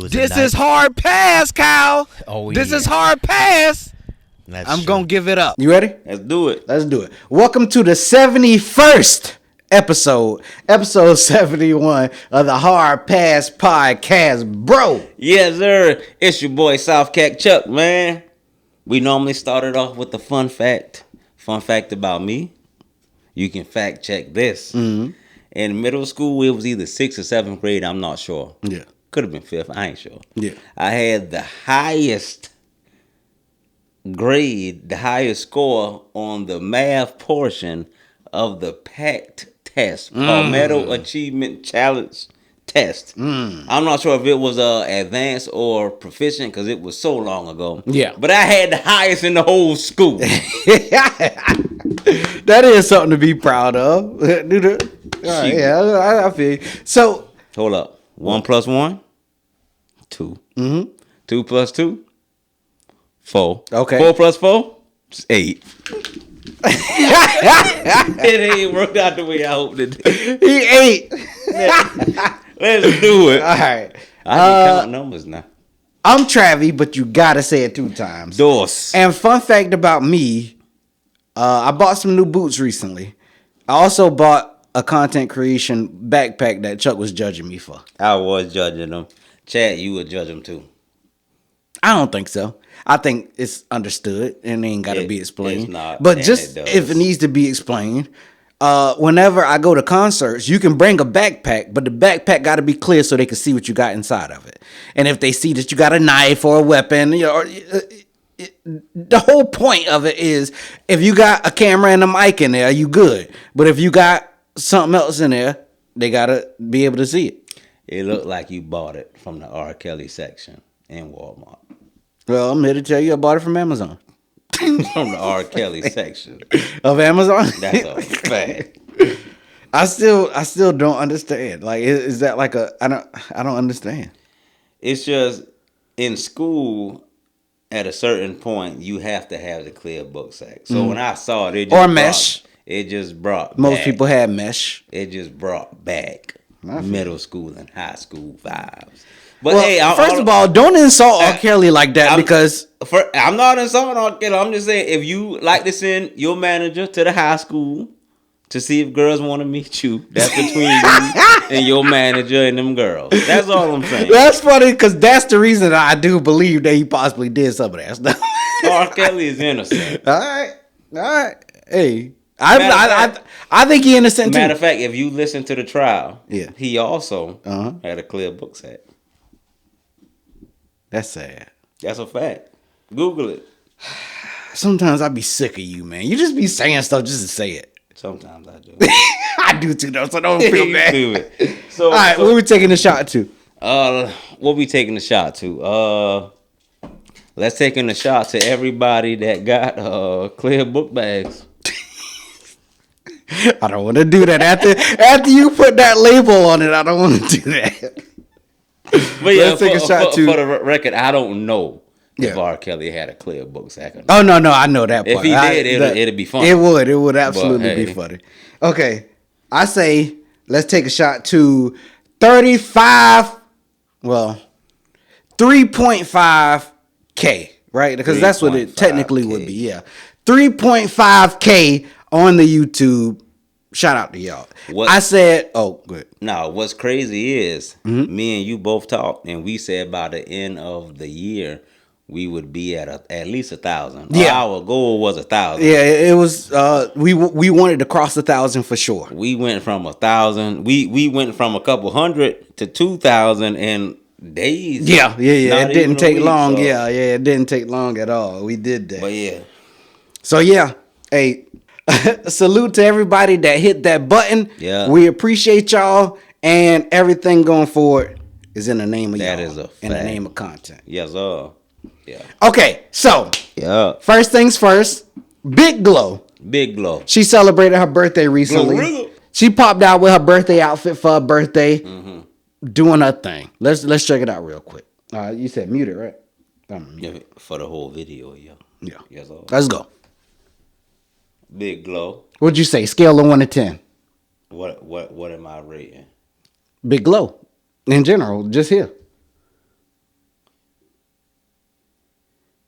This is hard pass, Kyle. Oh, This yeah. is hard pass. That's Going to give it up. You ready? Let's do it. Let's do it. Welcome to the 71st episode 71 of the Hard Pass Podcast, bro. Yes, sir. It's your boy South Cack Chuck, man. We normally started off with the fun fact. Fun fact about me. You can fact check this. Mm-hmm. In middle school, it was either 6th or 7th grade. I'm not sure. Yeah. Could have been 5th. I ain't sure. Yeah. I had the highest grade, the highest score on the math portion of the PACT test, Palmetto Achievement Challenge test. I'm not sure if it was advanced or proficient because it was so long ago. Yeah. But I had the highest in the whole school. That is something to be proud of. I feel you. So, Hold up. 1 plus 1? 2. 2 plus 2? 4. Okay. 4 plus 4? 8. It ain't worked out the way I hoped it did. he ate. Let's do it. All right. I can count numbers now. I'm Travi, but you got to say it 2 times. Dos. And fun fact about me, I bought some new boots recently. I also bought a content creation backpack that Chuck was judging me for. I was judging them. Chad, you would judge them too. I don't think so. I think it's understood and it ain't got to be explained. It's not, but and just it does. if it needs to be explained, whenever I go to concerts, you can bring a backpack, but the backpack got to be clear so they can see what you got inside of it. And if they see that you got a knife or a weapon, you know, the whole point of it is if you got a camera and a mic in there, you good. But if you got something else in there, they got to be able to see it. It looked like you bought it from the R. Kelly section in Walmart. Well, I'm here to tell you I bought it from Amazon. From the R. Kelly section. Of Amazon? That's a fact. I still don't understand. Like, is that like I don't understand. It's just in school, at a certain point, you have to have the clear book sack. So when I saw it, Mesh. It just brought Most back, people had mesh. It just brought back I feel middle school and high school vibes. But Well, hey, first of all, don't insult R. Kelly like that because I'm not insulting R. Kelly. I'm just saying if you like to send your manager to the high school to see if girls want to meet you, that's between you and your manager and them girls. That's all I'm saying. that's funny because that's the reason I do believe that he possibly did some of that stuff. R. Kelly is innocent. All right. Hey, I think he innocent too. Matter of fact, if you listen to the trial, Yeah. he also had a clear book set. That's sad. That's a fact. Google it. Sometimes I be sick of you, man. You just be saying stuff just to say it. Sometimes I do. I do too, though, so don't feel bad. Stupid. So, All right, what we taking a shot to? what we taking the shot to? Let's taking a shot to everybody that got clear book bags. I don't want to do that. After you put that label on it, I don't want to do that. But yeah, Let's take a shot for to. the record, I don't know if Yeah. R. Kelly had a clear book sack or not. Oh no, I know that part. If he did, it'd be funny. It would absolutely But, be hey. funny. Okay, I say let's take a shot to 35. Well, 3.5K, right? Because that's what it technically would be. Yeah, 3.5K on the YouTube. Shout out to y'all. What- I said, oh, good. Now, what's crazy is me and you both talked, and we said by the end of the year we would be at least 1,000. Yeah. Our goal was 1,000. Yeah, it was. We wanted to cross 1,000 for sure. We went from 1,000. We went from a couple hundred to 2,000 in days. Yeah. Not It even didn't a take week, long. so- Yeah, it didn't take long at all. We did that. But yeah, So yeah, hey, salute to everybody that hit that button. Yeah. We appreciate y'all, and everything going forward is in the name of That y'all. is a in the fact. name of content. yes, yeah, Okay, so yeah. first things first, Big Glow. Big Glow. She celebrated her birthday recently. Glorilla. She popped out with her birthday outfit for her birthday, doing her thing. Let's check it out real quick. You said mute it, right? Yeah, for the whole video, yeah. Yeah. Yes, Let's go. Big Glow. What'd you say? Scale of 1 to 10. What am I rating? Big Glow in general, just here.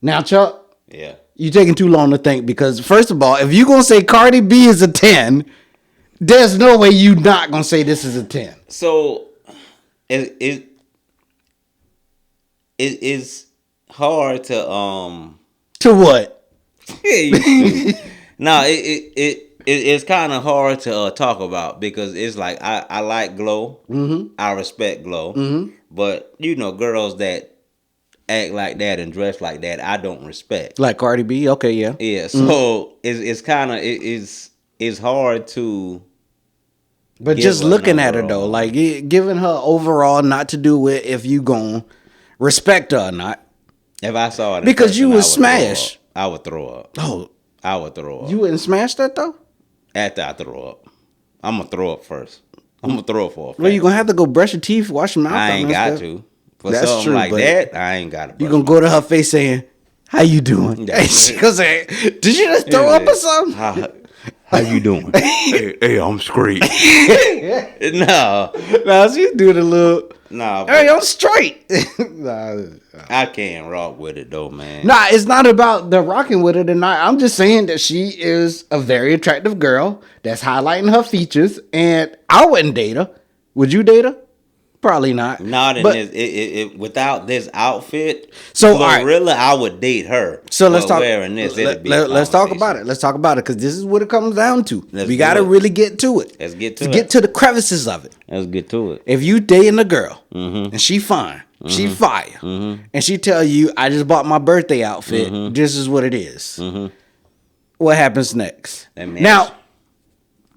Now, Chuck, Yeah. you taking too long to think because first of all, if you gonna say Cardi B is a 10, there's no way you not gonna say this is a 10. So it's hard to To what? no, it's kind of hard to talk about because it's like I like Glow, I respect Glow, but you know, girls that act like that and dress like that, I don't respect. Like Cardi B? Okay, yeah. Yeah, so it's kind of it's hard to. But give just a looking at number her though, on- like giving her overall not to do it if you gon' respect her or not. If I saw it, in Because person, you I would throw smash. up. I would throw up. Oh, I would throw up. you wouldn't smash that though? After I throw up, I'm gonna throw up first. I'm gonna throw up for a fact. Well, you gonna have to go brush your teeth, wash your mouth. I out ain't and got stuff. to. For That's something true, like but that, I ain't got to. You gonna go to her face saying, "How you doing?" Yeah. And she gonna say, "Did you just throw up or something?" How you doing? hey, I'm straight. No, Now she do the little. nah, Hey, I'm straight. nah, I can't rock with it though, man. Nah, it's not about the rocking with it or not. I'm just saying that she is a very attractive girl that's highlighting her features, and I wouldn't date her. Would you date her? Probably not. Not in But- this. Without this outfit, So, all right. Glorilla, I would date her. So let's But talk. Wearing this, it'd be a Let's talk about conversation. it. Let's talk about it because this is what it comes down to. Let's we do got to it. really get to it. Let's get to to it. get to the crevices of it. Let's get to it. If you dating a girl Mm-hmm. and she fine, she fire, and she tell you, "I just bought my birthday outfit. Mm-hmm. This is what it is." What happens next? That man- Now,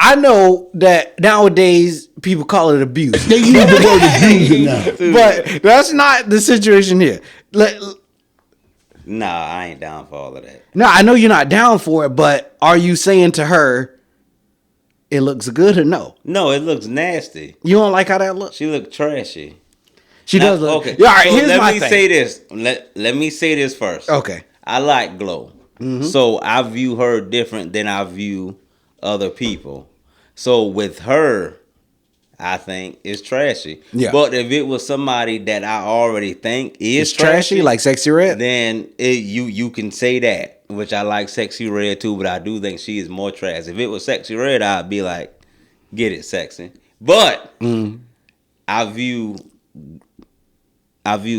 I know that nowadays people call it abuse. They use the word abusing now. But that's not the situation here. Nah, I ain't down for all of that. No, I know you're not down for it, but are you saying to her, it looks good or no? No, it looks nasty. You don't like how that looks? She look trashy. She Now, does look. okay. Yeah, all right, so here's let my me thing. say this. Let me say this first. Okay. I like Glow, so I view her different than I view other people. So with her, I think it's trashy. Yeah. But if it was somebody that I already think is It's trashy, like Sexy Red? then you can say that, which I like Sexy Red too, but I do think she is more trash. If it was Sexy Red, I'd be like, get it, sexy. But I view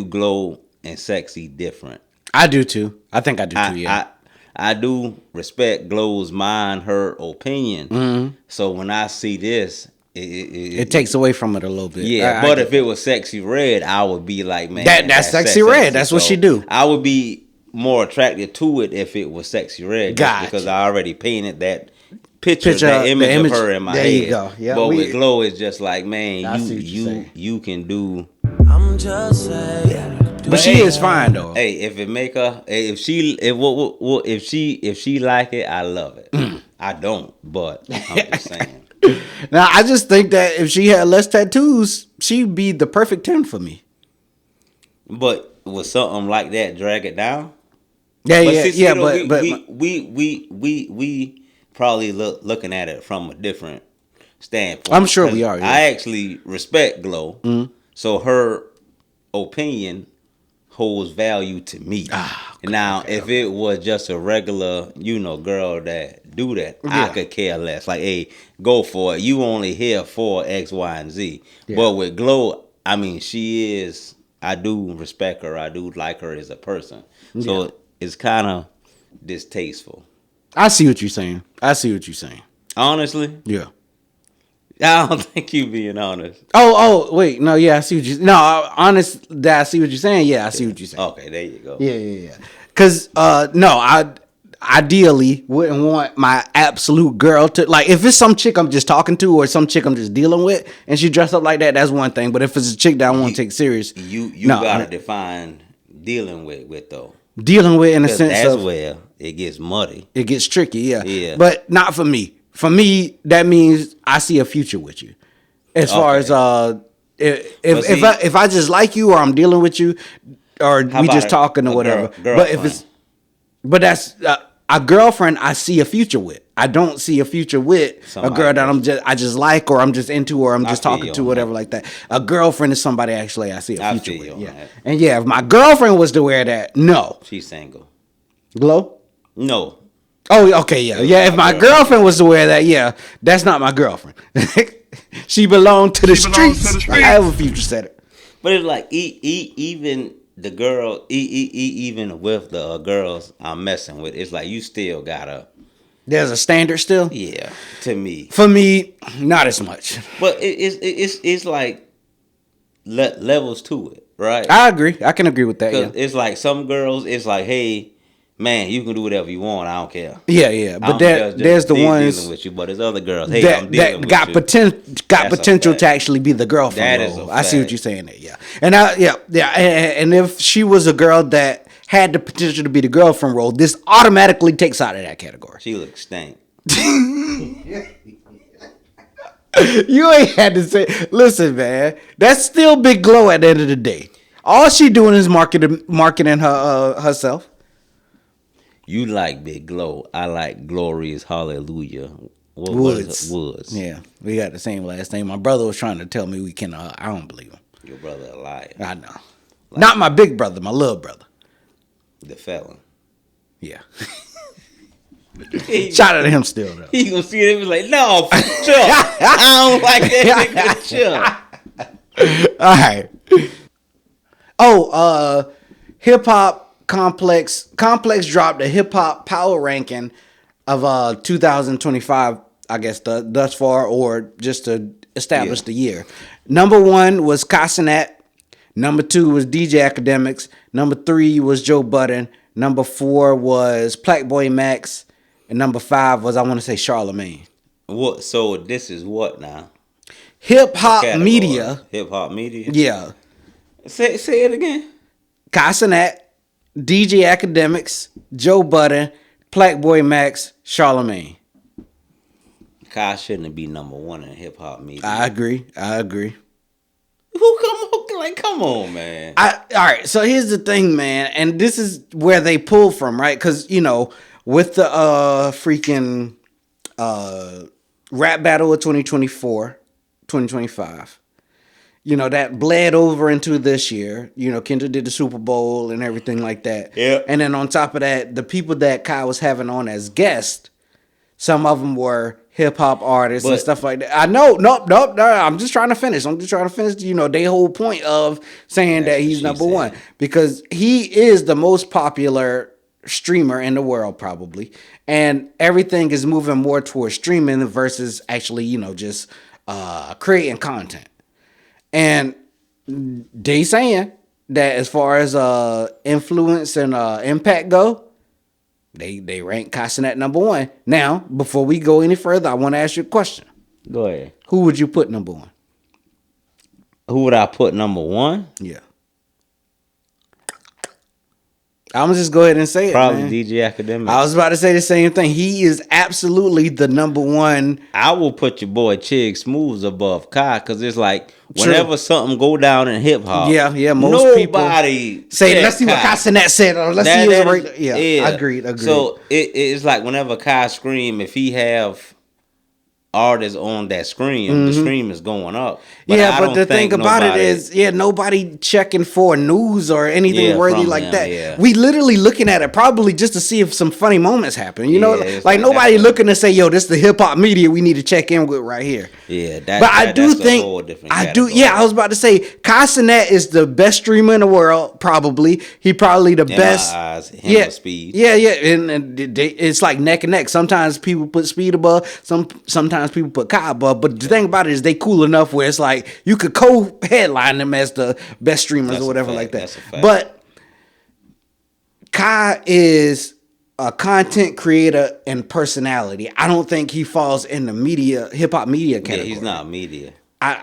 Glow and Sexy different. I do too. I think I do too, yeah. I do respect Glow's mind, her opinion. So when I see this, it takes away from it a little bit. yeah. I But get if it was Sexy Red, I would be like, man, That's Sexy Red. That's what she do. I would be more attracted to it if it was Sexy Red, just Gotcha. because I already painted that picture, Picture, that the image, image. of her in my There head. you go. Yeah, but we- with Glow, it's just like, man, I see what you're saying. you can do. I'm just saying. But she is fine though. Hey, if it make her, if she like it, I love it. I don't, but I'm just saying. Now I just think that if she had less tattoos, she'd be the perfect 10 for me. But with something like that, drag it down. Yeah, But yeah, see, yeah. though, But we probably looking at it from a different standpoint. I'm sure 'Cause we are, yeah. I actually respect Glow, so her opinion holds value to me. Now, if it was just a regular, girl that do that, I could care less. Like, hey, go for it. You only here for X, Y, and Z. Yeah. But with Glow, I mean, she is. I do respect her. I do like her as a person. So it's kind of distasteful. I see what you're saying. Honestly, Yeah. I don't think you being honest. Oh, wait. No, yeah, I see what you. No, honest. That I see what you're saying. Yeah, I see what you're saying. Okay, there you go. Yeah. Because no, I ideally wouldn't want my absolute girl to like. If it's some chick I'm just talking to or some chick I'm just dealing with, and she dressed up like that, that's one thing. But if it's a chick that I want to take serious, You no, gotta define dealing with though. dealing with in a 'Cause sense that's of where it gets muddy. it gets tricky. Yeah. Yeah. But not for me. For me, that means I see a future with you. As far as if I just like you or I'm dealing with you or How we about just talking or a whatever. girl- but if girlfriend? it's that's a girlfriend I see a future with. I don't see a future with Somebody a girl that else. I just like or I'm just into or I'm just feel talking you to on whatever that. like that. A girlfriend is somebody actually I see a I future feel you with. on Yeah. that. And yeah, if my girlfriend was to wear that, no. She's single. Glow? No. Oh, okay, yeah. Yeah, if my girlfriend was to wear that, yeah, that's not my girlfriend. She belonged to the streets. I have a future setter. But it's like even the girl, even with the girls I'm messing with, it's like you still gotta. There's a standard still? Yeah, to me. For me, not as much. But it's like levels to it, right? I agree. I can agree with that, yeah. It's like some girls, it's like, hey, man, you can do whatever you want. I don't care. Yeah. But there's the ones dealing with you, but there's other girls. Hey, that, I'm dealing with got you. Got potential to actually be the girlfriend That is role. a I see what fact. you're saying there, yeah. And and if she was a girl that had the potential to be the girlfriend role, this automatically takes out of that category. She looks stank. You ain't had to say. Listen, man, that's still Big Glow at the end of the day. All she doing is marketing her herself. You like Big Glow. I like Glorious Hallelujah. Woods. Woods. Yeah, we got the same last name. My brother was trying to tell me we can. I don't believe him. Your brother a liar. I know. Not my big brother, my little brother. The felon. Yeah. Shout out to him still though. He gonna see it and be like, no, sure. I don't like that nigga. Sure. All right. Oh, hip hop complex dropped a hip hop power ranking of 2025. I guess thus far, or just to establish the year. Number 1 was Cassinet. Number 2 was DJ Academics. Number 3 was Joe Budden. Number 4 was Blackboy Max. And number 5 was, I want to say, Charlemagne. What? So this is what now? Hip hop media. Hip hop media. Yeah. Say it again. Cassinet, DJ Academics, Joe Budden, Blackboy Max, Charlemagne. Kai shouldn't be number 1 in hip hop media. I agree. Who come on, man. All right. So here's the thing, man, and this is where they pull from, right? Because with the freaking rap battle of 2025, that bled over into this year. Kendrick did the Super Bowl and everything like that. Yeah. And then on top of that, the people that Kai was having on as guests, some of them were hip hop artists and stuff like that. I know. Nope. I'm just trying to finish. Their whole point of saying that he's number 1 because he is the most popular streamer in the world probably, and everything is moving more towards streaming versus actually just creating content. And they saying that as far as influence and impact go, they rank Cassinet number 1. Now, before we go any further, I want to ask you a question. Go ahead. Who would you put number 1? Who would I put number 1? Yeah. I'm gonna just go ahead and say it. Probably man. DJ Academic. I was about to say the same thing. He is absolutely the number 1. I will put your boy Chig Smooths above Kai because it's like whenever something go down in hip hop, most people say let's see what Cassinet said. Let's see his rate. Yeah, agreed. So it's like whenever Kai scream, if he have artists on that scream, the scream is going up. But the thing about it is, nobody checking for news or anything worthy like that. Yeah. We literally looking at it probably just to see if some funny moments happen. Like nobody looking to say, yo, this is the hip hop media we need to check in with right here. Yeah, I was about to say, Cassinet is the best streamer in the world, probably. He probably the best. My eyes, him or Speed. Yeah, and it's like neck and neck. Sometimes people put Speed above, sometimes people put Kai above, but the thing about it is they cool enough where it's like you could co-headline them as the best streamers or whatever like that. But Kai is a content creator and personality. I don't think he falls in the hip hop media category. Yeah, he's not media. I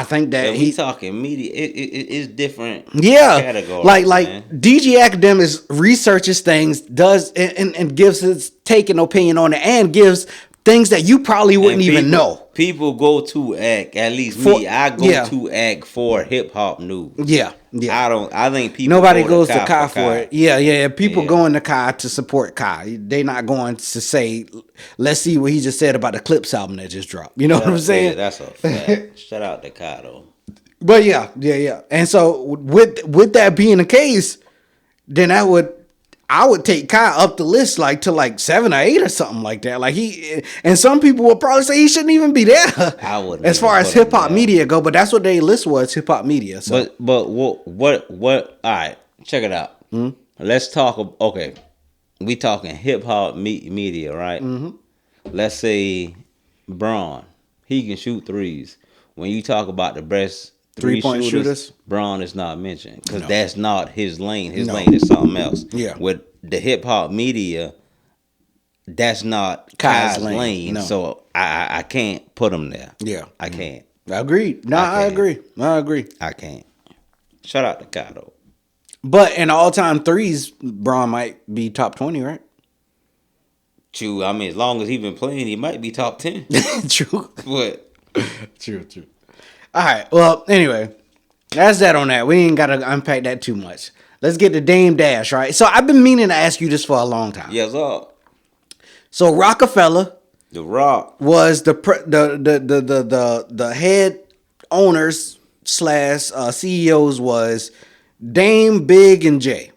think that he's talking media. It's different. Yeah, categories, like DJ Academics researches things, does and gives his take and opinion on it, and gives things that you probably wouldn't even know. People go to act, at least me, I go to act for hip hop news. Yeah. I think people nobody goes to Kai for it. Yeah. People going to Kai to support Kai. They not going to say, let's see what he just said about the Clips album that just dropped. You know what I'm saying? Yeah, that's a fact. Shout out to Kai though. But yeah. And so with that being the case, then that would I would take Kai up the list like to like 7 or 8 or something like that. Like and some people will probably say he shouldn't even be there. I wouldn't as even far as put him hip hop there. media go, but that's what their list was, hip hop media. So. But what? All right, check it out. Let's talk. Okay, we talking hip hop media, right? Let's say Braun, he can shoot threes. When you talk about the best Three-point shooters? Braun is not mentioned because that's not his lane. His No. lane is something else. Yeah. With the hip hop media, that's not Kai's Kai's lane. lane. No. So I can't put him there. Yeah. I can't. Agreed. No, I agree. I can't. Shout out to Kai though. But in all-time threes, Braun might be top 20, right? True. I mean, as long as he been playing, he might be top 10. True. But True. All right. Well, anyway, that's that on that. We ain't got to unpack that too much. Let's get to Dame Dash, right? So I've been meaning to ask you this for a long time. yes, up. So Rockefeller The Rock. was the head owners / CEOs was Dame, Big, and Jay.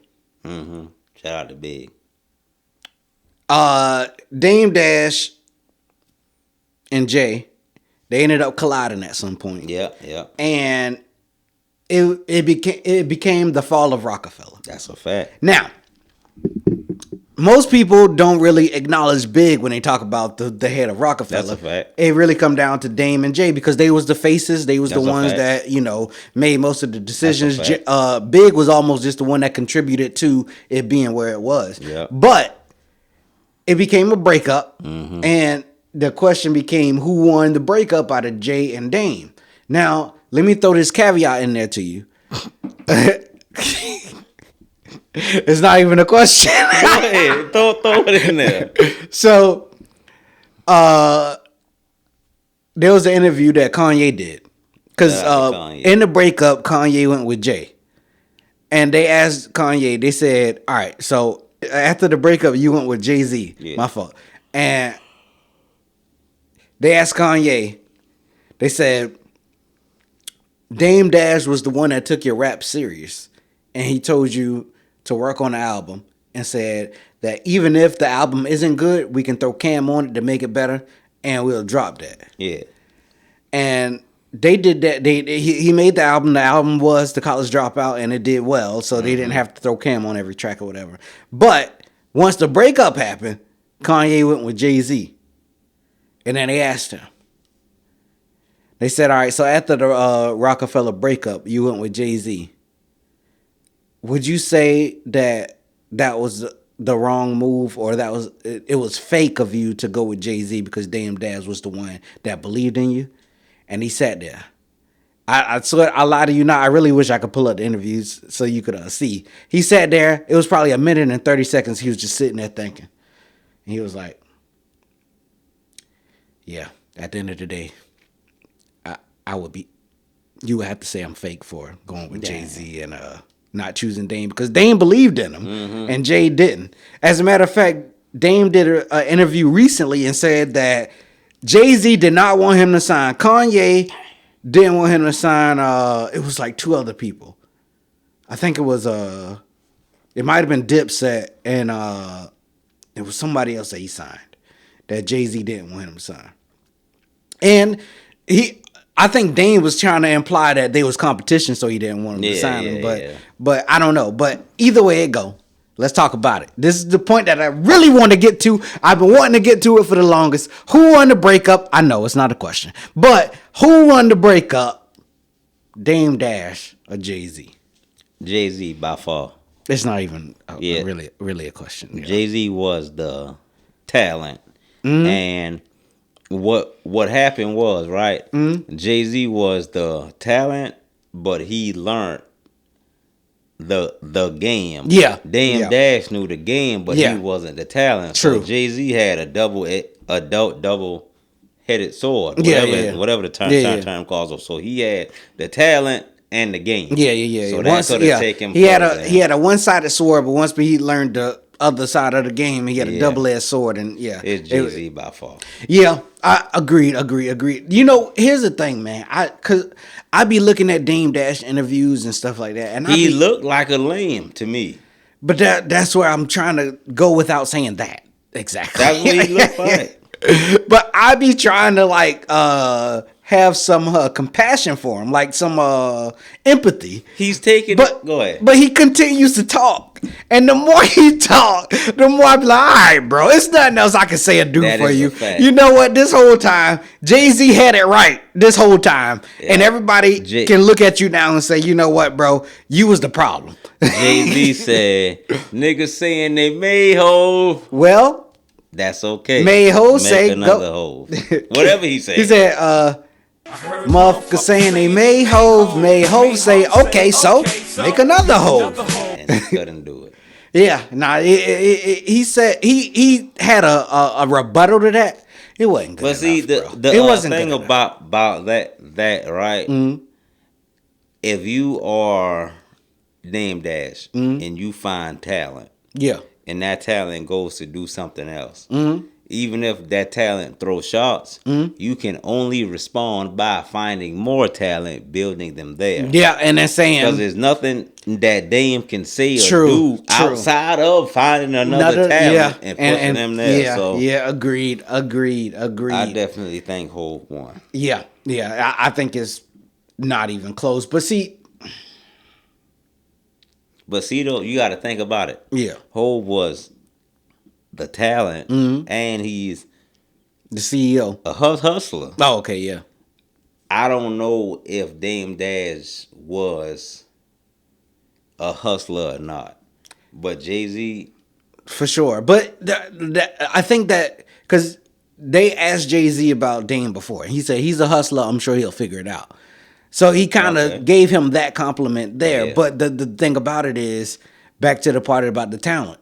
Shout out to Big. Dame Dash and Jay, they ended up colliding at some point. Yeah. And it became the fall of Rockefeller. That's a fact. Now, most people don't really acknowledge Big when they talk about the head of Rockefeller. That's a fact. It really come down to Dame and Jay because they was the faces. They was That's the a ones fact. that, made most of the decisions. That's a Big was almost just the one that contributed to it being where it was. Yeah. But it became a breakup, and the question became who won the breakup out of Jay and Dame. Now, let me throw this caveat in there to you. It's not even a question. Go ahead. Throw it in there. So, there was an interview that Kanye did. Because Shout out to Kanye. in the breakup, Kanye went with Jay. And they asked Kanye, they said, all right, so after the breakup, you went with Jay-Z. Yeah. My fault. And they asked Kanye, they said, Dame Dash was the one that took your rap serious. And he told you to work on the album and said that even if the album isn't good, we can throw Cam on it to make it better and we'll drop that. Yeah. And they did that. He made the album. The album was The College Dropout and it did well. So they didn't have to throw Cam on every track or whatever. But once the breakup happened, Kanye went with Jay-Z. And then they asked him. They said, all right, so after the Rockefeller breakup, you went with Jay-Z. Would you say that was the wrong move or that was it was fake of you to go with Jay-Z because Dame Dash was the one that believed in you? And he sat there. I swear, I lie to you not. I really wish I could pull up the interviews so you could see. He sat there. It was probably 1 minute and 30 seconds. He was just sitting there thinking. And he was like, yeah, at the end of the day, you would have to say I'm fake for going with Jay-Z and not choosing Dame because Dame believed in him and Jay didn't. As a matter of fact, Dame did an interview recently and said that Jay-Z did not want him to sign. Kanye didn't want him to sign. It was like 2 other people. I think it was it might have been Dipset and it was somebody else that he signed that Jay-Z didn't want him to sign. And I think Dame was trying to imply that there was competition, so he didn't want him to sign him. But I don't know. But either way it go, let's talk about it. This is the point that I really want to get to. I've been wanting to get to it for the longest. Who won the breakup? I know it's not a question. But who won the breakup? Dame Dash or Jay-Z? Jay-Z by far. It's not even really a question. You know? Jay-Z was the talent. And what happened was, right? Jay-Z was the talent, but he learned the game. Yeah. Dame Dash knew the game, but he wasn't the talent. True. So Jay-Z had a double-headed sword. Whatever the term calls it. So he had the talent and the game. Yeah. So that could have taken. He had a one-sided sword, but once he learned the other side of the game, he had a double-edged sword, and it's Jay-Z by far. Yeah, I agreed. You know, here's the thing, man. Cause I be looking at Dame Dash interviews and stuff like that, and He looked like a lamb to me. But that's where I'm trying to go without saying that. Exactly. That's what he look like. But I be trying to like have some compassion for him, like some empathy. He's taking. But Go ahead. But he continues to talk, and the more he talk, the more I be like, all right, bro, it's nothing else I can say or do That for is a you. fact. You know what? This whole time, Jay-Z had it right. This whole time, and Yeah. everybody can look at you now and say, you know what, bro, you was the problem. Jay-Z said, "Niggas saying they made hove. Well, That's okay. Made hove Make say another go." hove. Whatever he said. He said, motherfucker saying they made hove say, okay, so make another hove. And he couldn't do it. Yeah, nah, he said he had a rebuttal to that. It wasn't good. But see, enough, the it wasn't thing good enough. about that right? Mm-hmm. If you are Dame Dash and you find talent, Yeah, and that talent goes to do something else, Mm-hmm. even if that talent throws shots, you can only respond by finding more talent, building them there. yeah, and they're Because saying there's nothing that Dame can say or True, do true. outside of finding another talent and pushing them there. Yeah, So yeah, agreed. I definitely think Hov won. Yeah, I think it's not even close. But see, But see, though, you got to think about it. yeah, Hov was the talent, and he's the CEO. a hustler. Oh, okay, yeah. I don't know if Dame Dash was a hustler or not, but Jay-Z, For sure. But I think that because they asked Jay-Z about Dame before. He said he's a hustler. I'm sure he'll figure it out. So he kind of Okay. gave him that compliment there. Yeah. But the thing about it is, back to the part about the talent.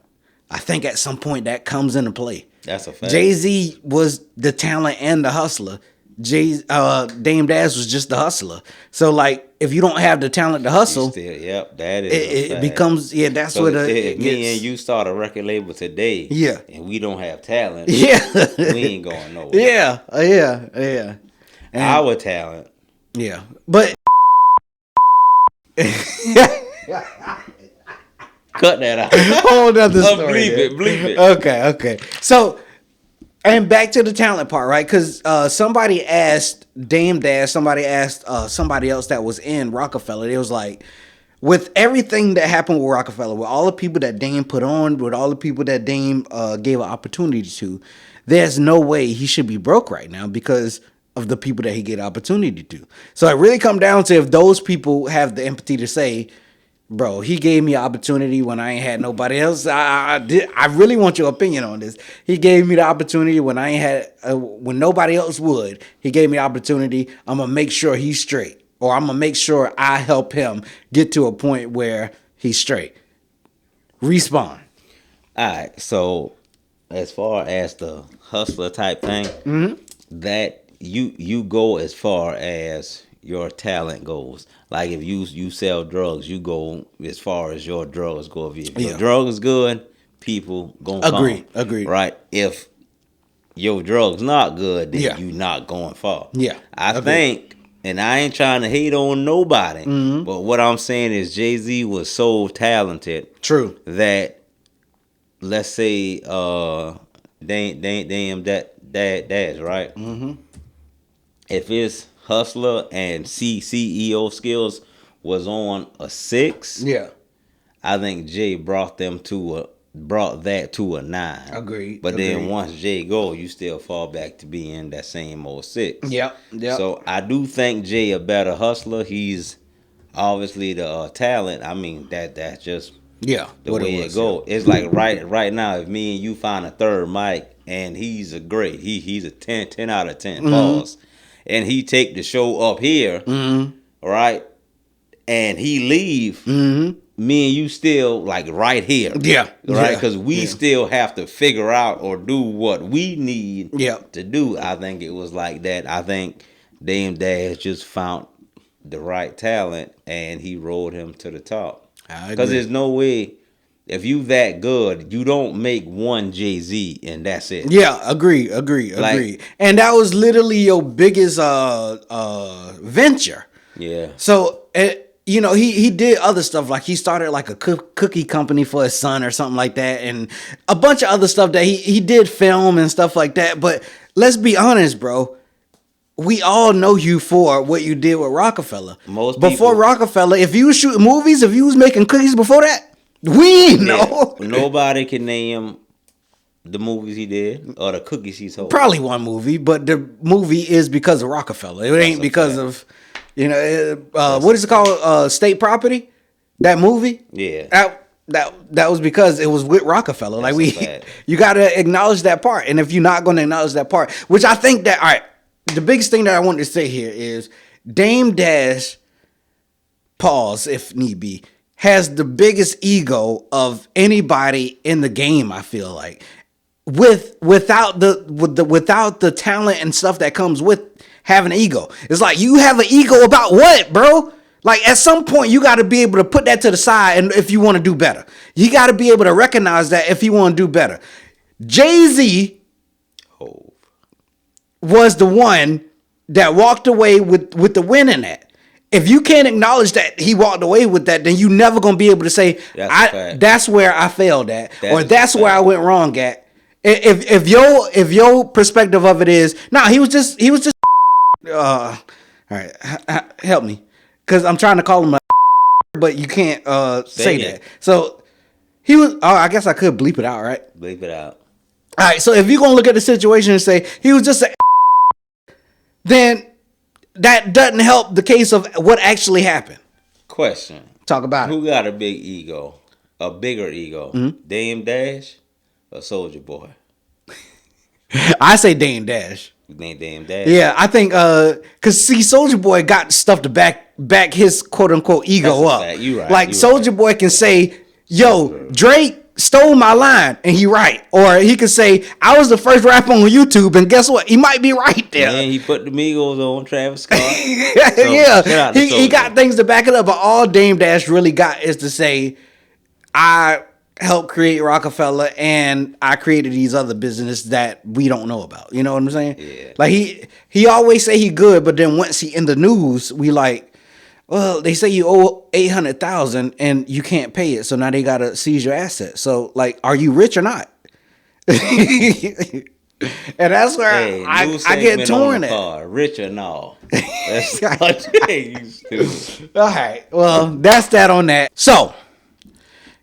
I think at some point that comes into play. that's a fact. Jay-Z was the talent and the hustler. Dame Dash was just the hustler. So like, if you don't have the talent to hustle, Still, yep, that is a it fact. becomes that's So what if it me gets. and you start a record label today, Yeah. and we don't have talent, Yeah, we ain't going nowhere. yeah. And- Our talent, Yeah, but cut that out. whole other story. Bleep it. Okay. So, and back to the talent part, right? Because somebody asked Dame Dash, somebody asked somebody else that was in Rockefeller. It was like, with everything that happened with Rockefeller, with all the people that Dame put on, with all the people that Dame gave an opportunity to, there's no way he should be broke right now because of the people that he gave opportunity to. So it really come down to if those people have the empathy to say, bro, he gave me an opportunity when I ain't had nobody else. I really want your opinion on this. He gave me the opportunity when I ain't had, when nobody else would. He gave me the opportunity. I'm going to make sure he's straight. Or I'm going to make sure I help him get to a point where he's straight. Respond. All right. So, as far as the hustler type thing, that you go as far as your talent goes. Like if you sell drugs, you go as far as your drugs go. If your drug is good, people gonna come. Agreed. Right? If your drug's not good, then Yeah. you not going far. Yeah, I agreed. think, and I ain't trying to hate on nobody, but what I'm saying is Jay-Z was so talented True. that, let's say, Dame Dash, right? Mm-hmm. If his hustler and CEO skills was on a 6, Yeah. I think Jay brought that to a 9. Agreed. But then Agreed. once Jay go, you still fall back to being that same old 6. Yep. So I do think Jay a better hustler. He's obviously the talent. I mean that's just Yeah. the what way it was, go. It's like right now, if me and you find a third mic and he's a great, he's a 10 out of 10, pause, and he take the show up here, right, and he leave, me and you still like right here, Yeah. right, Yeah. because we still have to figure out or do what we need Yep. to do. I think it was like that. I think Dame Dash just found the right talent and he rolled him to the top. I Because agree. there's no way, if you that good, you don't make one Jay-Z and that's it. Yeah, agree. And that was literally your biggest venture. Yeah. So you know, he did other stuff. Like he started like a cookie company for his son or something like that. And a bunch of other stuff that he did film and stuff like that. But let's be honest, bro. We all know you for what you did with Rockefeller. Before Rockefeller, if you was shooting movies, if you was making cookies before that, we know. Nobody can name the movies he did or the cookies he sold. Probably one movie, but the movie is because of Rockefeller. It ain't because of, you know, what is it called? State Property? That movie? Yeah. That was because it was with Rockefeller. Like you got to acknowledge that part. And if you're not going to acknowledge that part, which I think that, all right, the biggest thing that I wanted to say here is Dame Dash, pause if need be, has the biggest ego of anybody in the game, I feel like. Without the talent and stuff that comes with having an ego. It's like, you have an ego about what, bro? Like, at some point, you got to be able to put that to the side, and if you want to do better. You got to be able to recognize that if you want to do better. Jay-Z was the one that walked away with the win in that. If you can't acknowledge that he walked away with that, then you never gonna be able to say that's where I failed at, or that's where I went wrong at. If your perspective of it is he was just all right, help me, because I'm trying to call him but you can't say that. So he was. Oh, I guess I could bleep it out, right? Bleep it out. All right. So if you're gonna look at the situation and say he was just then that doesn't help the case of what actually happened. Question. Talk about Who got a big ego? A bigger ego? Mm-hmm. Dame Dash or Soulja Boy? I say Dame Dash. Dame Dash. Yeah, I think because see, Soulja Boy got stuff to back his quote unquote ego up. You right. Like Soulja Boy can say, "Yo, Drake stole my line," and he right. Or he could say, "I was the first rapper on YouTube," and guess what? He might be right there. And he put the Migos on Travis Scott. Yeah, he got things to back it up. But all Dame Dash really got is to say, "I helped create Rockefeller, and I created these other businesses that we don't know about." You know what I'm saying? Yeah. Like he always say he good, but then once he in the news, we like, well, they say you owe $800,000 and you can't pay it, so now they gotta seize your assets. So like, are you rich or not? And that's where I get torn at. Rich or no? That's what they used to. All right, well, that's that on that. So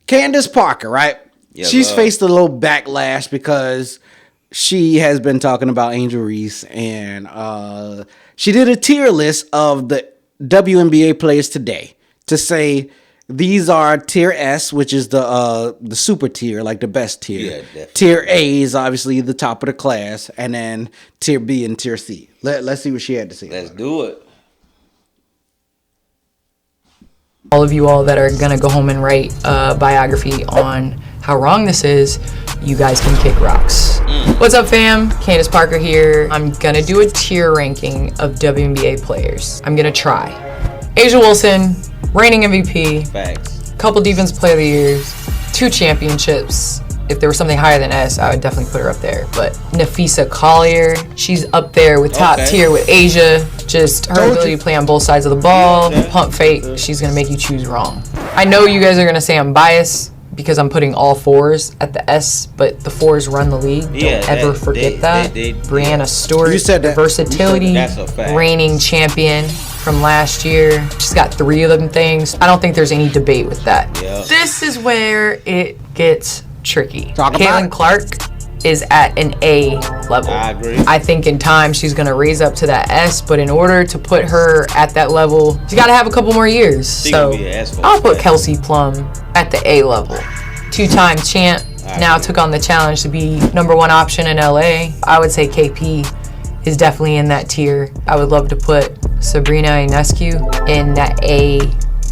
Candace Parker, right? Yeah, she's faced a little backlash because she has been talking about Angel Reese, and she did a tier list of the WNBA players today to say these are tier S, which is the super tier, like the best tier. Yeah, definitely. Tier A is obviously the top of the class, and then tier B and tier C. Let's see what she had to say. Let's do it. All of you all that are gonna go home and write a biography on how wrong this is, you guys can kick rocks. What's up, fam? Candace Parker here. I'm gonna do a tier ranking of WNBA players. I'm gonna try. Asia Wilson, reigning MVP. Facts. Couple Defensive Player of the Years, 2 championships. If there was something higher than S, I would definitely put her up there. But Nafisa Collier, she's up there with top tier with Asia. Just her ability to play on both sides of the ball, pump fake, she's going to make you choose wrong. I know you guys are going to say I'm biased because I'm putting all 4s at the S, but the 4s run the league. Don't ever forget that. Brianna Stewart, you said that. Versatility, That's a fact. Reigning champion from last year. She's got 3 of them things. I don't think there's any debate with that. Yeah. This is where it gets tricky. Talk about Caitlin it. Clark is at an A level. I agree. I think in time she's going to raise up to that S, but in order to put her at that level, she's got to have a couple more years. So gonna be an S for I'll put that. Kelsey Plum at the A level. 2-time champ, now took on the challenge to be number 1 option in LA. I would say KP is definitely in that tier. I would love to put Sabrina Ionescu in that A.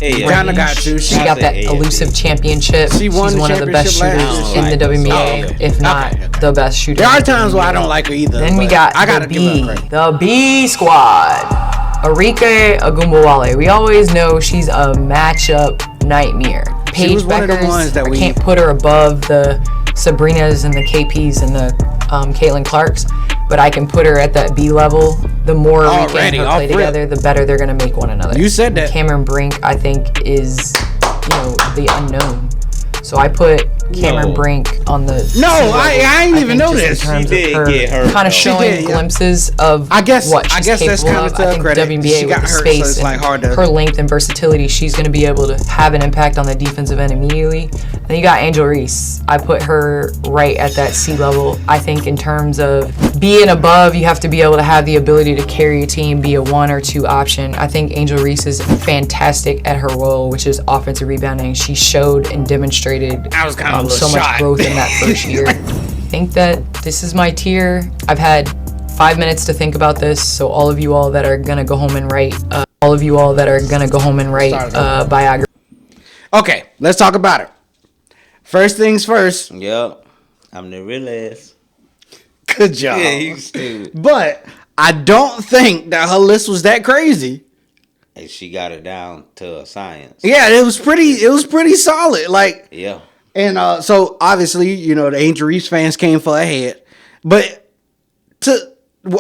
Hey, Kinda got to. She got that elusive championship. She won She's the one of the best championship last shooters year. in the WNBA, Okay. if not the best shooter. There are times where I don't like her either. Then we but got I gotta the give her B, credit. the B squad. Arike Ogunbowale. We always know she's a matchup nightmare. She Paige was one of the Beckers, ones that I we- can't put her above the Sabrinas and the KPs and the Caitlin Clarks, but I can put her at that B level the more Rika and Already, her off play rip. together, the better they're gonna make one another. You said that. Cameron Brink, I think, is the unknown. So I put Cameron Brink on the. No, I ain't even think know just this. In terms She did of her get hurt, kind of though. showing She did, yeah. glimpses of I guess what she's that's capable kind of. of to I her think credit. WNBA She with got the hurt, so space it's and like hard to. her length and versatility, she's going to be able to have an impact on the defensive end immediately. And then you got Angel Reese. I put her right at that C level. I think in terms of being above, you have to be able to have the ability to carry a team, be a 1 or 2 option. I think Angel Reese is fantastic at her role, which is offensive rebounding. She showed and demonstrated I was kind of a so little much shocked. growth in that first year. I think that this is my tier. I've had 5 minutes to think about this, so all of you all that are gonna go home and write, biography. Okay, let's talk about it. First things first. Yep. I'm the real ass. Good job. Yeah, you stupid. But I don't think that her list was that crazy. And she got it down to a science. Yeah, it was pretty solid. Like, Yeah. and so obviously, the Angel Reese fans came for her head. But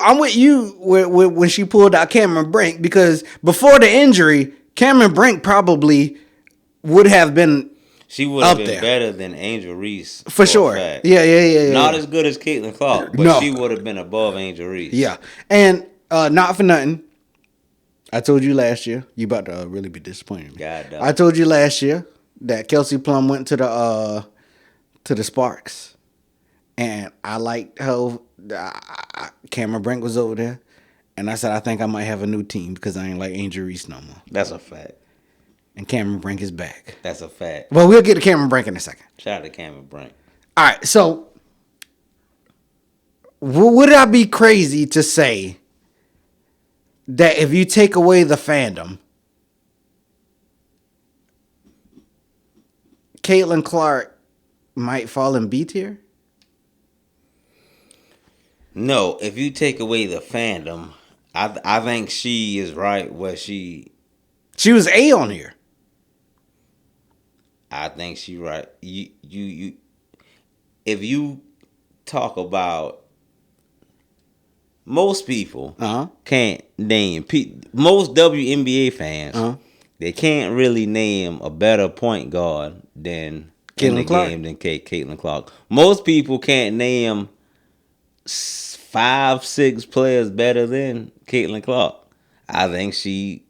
I'm with you when she pulled out Cameron Brink, because before the injury, Cameron Brink probably would have been She would have up been there. better than Angel Reese. For sure. a fact. Yeah. Not as good as Caitlin Clark, but No. she would have been above Angel Reese. Yeah. And not for nothing, I told you last year, you about to really be disappointed. in me. God, dog. I told you last year that Kelsey Plum went to the Sparks, and I liked how Cameron Brink was over there, and I said I think I might have a new team because I ain't like Angel Reese no more, That's a fact. and Cameron Brink is back. That's a fact. Well, we'll get to Cameron Brink in a second. Shout out to Cameron Brink. All right, so would I be crazy to say that if you take away the fandom, Caitlin Clark might fall in B tier? No, if you take away the fandom, I think she is right where she. She was A on here. I think she right. You. If you talk about most people can't name most WNBA fans. They can't really name a better point guard than Caitlin Clark. game than Caitlin Clark. Most people can't name 5-6 players better than Caitlin Clark. I think she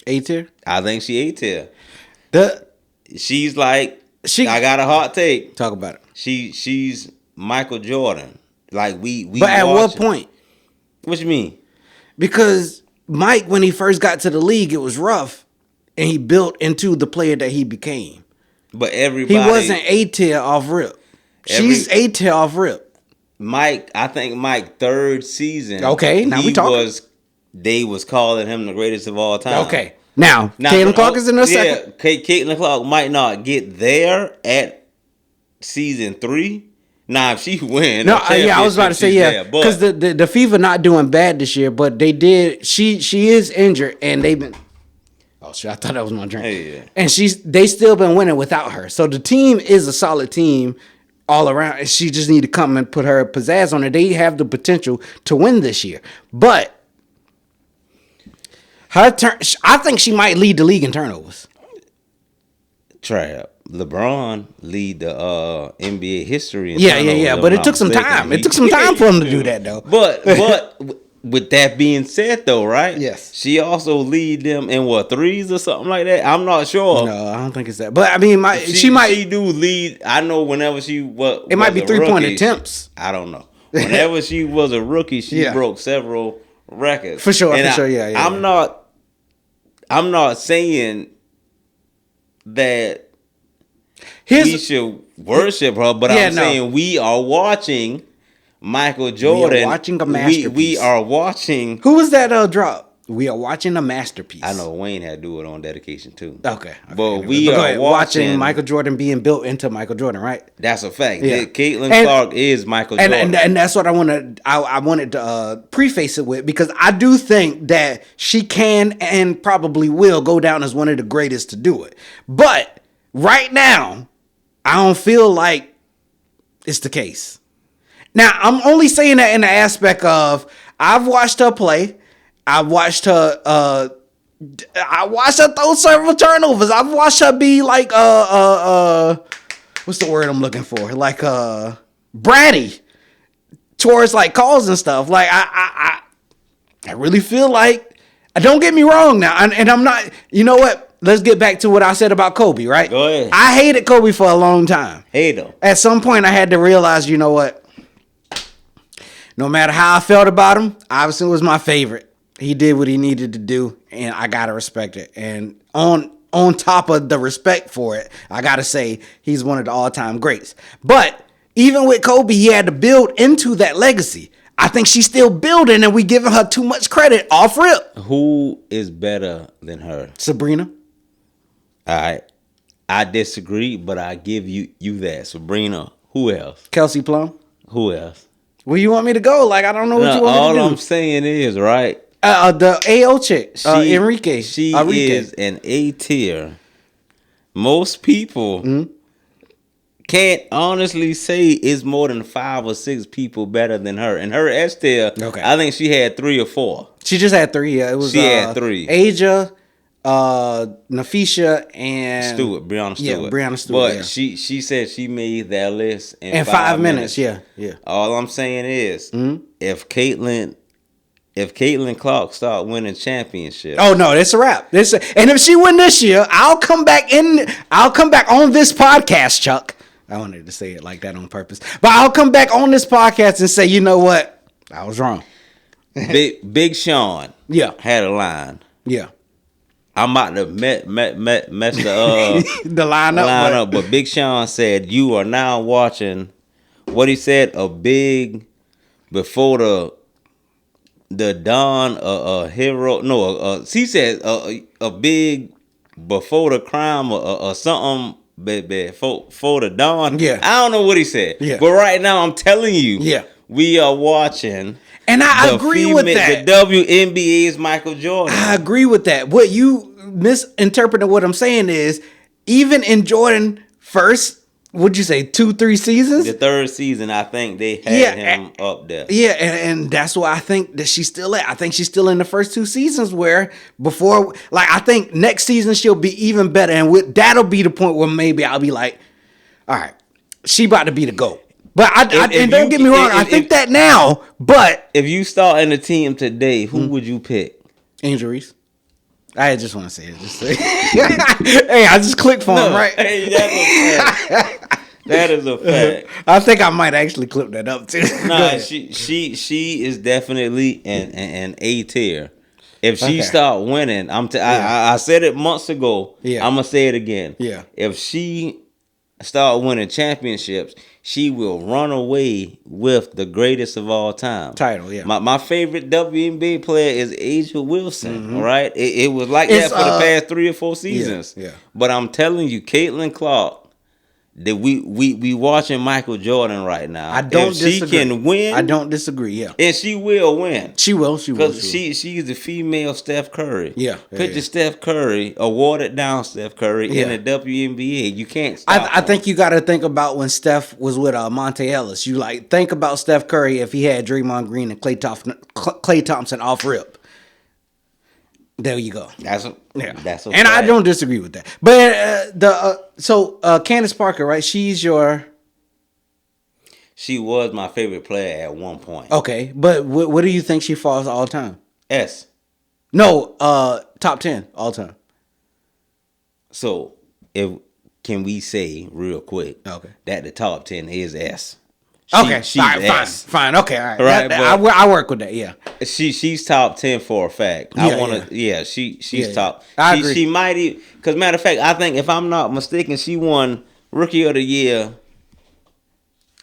A tier? A tier. The She's like She- I got a hot take. Talk about it. She's Michael Jordan. Like we But at what watching- point? What you mean? Because Mike, when he first got to the league, it was rough, and he built into the player that he became. But everybody He wasn't A tier off rip. She's A tier off rip. Mike, I think Mike third season. Okay, now we talking. They was calling him the greatest of all time. Okay. Now Caitlin Clark is in the second. Caitlin Clark might not get there at season 3. Now if she win, No, I was about to say because the FIFA not doing bad this year, but they did. She is injured, and they've been. Oh shit! I thought that was my drink. Yeah. And they still been winning without her. So the team is a solid team all around. And she just need to come and put her pizzazz on it. They have the potential to win this year, but her turn. I think she might lead the league in turnovers. Trap. LeBron lead the NBA history. In Yeah. turnovers, But if it took I'm some mistaken. time. It took some time for him to do that, though. But with that being said, though, right? Yes. She also lead them in what, 3s or something like that. I'm not sure. No, I don't think it's that. But I mean, She might. do lead. I know whenever she was. It might be a 3-point rookie, attempts. I don't know. Whenever she was a rookie, she Yeah. broke several records. For sure, And for sure, yeah. I'm not saying that we should worship her, but Yeah, I'm no. saying we are watching Michael Jordan. watching a masterpiece. We are watching. Who was that drop? We are watching a masterpiece. I know Wayne had to do it on dedication too. Okay. But Anyway, we go are ahead. watching Michael Jordan being built into Michael Jordan, right? That's a fact. Yeah. Caitlin And- Clark is Michael Jordan. And that's what I wanted to preface it with, because I do think that she can and probably will go down as one of the greatest to do it. But right now, I don't feel like it's the case. Now, I'm only saying that in the aspect of I've watched her play. I've watched her. I watched her throw several turnovers. I've watched her be like what's the word I'm looking for? Like bratty towards like calls and stuff. Like I really feel like. Don't get me wrong now, and I'm not. You know what? Let's get back to what I said about Kobe. Right? Go ahead. I hated Kobe for a long time. Hate him. At some point, I had to realize, you know what? No matter how I felt about him, obviously it was my favorite. He did what he needed to do, and I gotta respect it. And on top of the respect for it, I gotta say he's one of the all-time greats. But even with Kobe, he had to build into that legacy. I think she's still building, and we giving her too much credit off rip. Who is better than her? Sabrina. All right. I disagree, but I give you that. Sabrina. Who else? Kelsey Plum. Who else? Where you want me to go? Like, I don't know what you want me to do. All I'm saying is, right? The AO chick, Enrique. She Enrique. is an A tier. Most people can't honestly say it's more than 5 or 6 people better than her. And her S tier, Okay. I think she had 3 or 4. She just had 3. Yeah, it was. She had 3. Asia, Nafisha, and Brianna Stewart. Yeah, Brianna Stewart. But she said she made that list in in 5 minutes. Yeah. All I'm saying is, if Caitlyn Clark start winning championships, Oh no, it's a wrap. And if she win this year, I'll come back on this podcast, Chuck. I wanted to say it like that on purpose, but I'll come back on this podcast and say, you know what, I was wrong. Big Sean, Yeah. had a line. Yeah, I'm about to mess the the lineup. but Big Sean said you are now watching what he said, a big before the dawn a hero. No, he said a big before the crime or something. Before the dawn. Yeah. I don't know what he said. Yeah. But right now I'm telling you. Yeah. We are watching. And I agree with that. The WNBA's Michael Jordan. I agree with that. What you misinterpreted what I'm saying is, even in Jordan first, what'd you say, 2-3 seasons? The 3rd season, I think they had him up there. Yeah, and that's why I think that she's still at. I think she's still in the first 2 seasons where before, like, I think next season she'll be even better. And that'll be the point where maybe I'll be like, all right, she about to be the GOAT. But and don't get me wrong, I think that now, but. If you start in the team today, who would you pick? Angel Reese. I just want to say it. Just say hey, I just clicked for him, right? Hey, that's a fact. That is a fact. I think I might actually clip that up too. Nah, she is definitely an A tier. If she start winning, I said it months ago. Yeah. I'm gonna say it again. Yeah. If she start winning championships, she will run away with the greatest of all time. Title, yeah. My favorite WNBA player is Asia Wilson, right? It was like that for the past 3 or 4 seasons. Yeah. But I'm telling you, Caitlin Clark, that we watching Michael Jordan right now. I don't if disagree. She can win. I don't disagree, yeah. And she will win. She will. Because she's the female Steph Curry. Yeah. Picture Steph Curry, a watered down Steph Curry in the WNBA. You can't stop I think you got to think about when Steph was with Monte Ellis. You like think about Steph Curry if he had Draymond Green and Klay Thompson off rip. There you go. That's a And fact. I don't disagree with that. But Candace Parker, right? She was my favorite player at one point. Okay, but what do you think she falls all time? S. No, top 10 all time. So can we say real quick that the top 10 is S? She's fine. Okay, all right. Right, I work with that. Yeah, she's top 10 for a fact. She's top. I agree. She might even, because matter of fact, I think if I'm not mistaken, she won Rookie of the Year.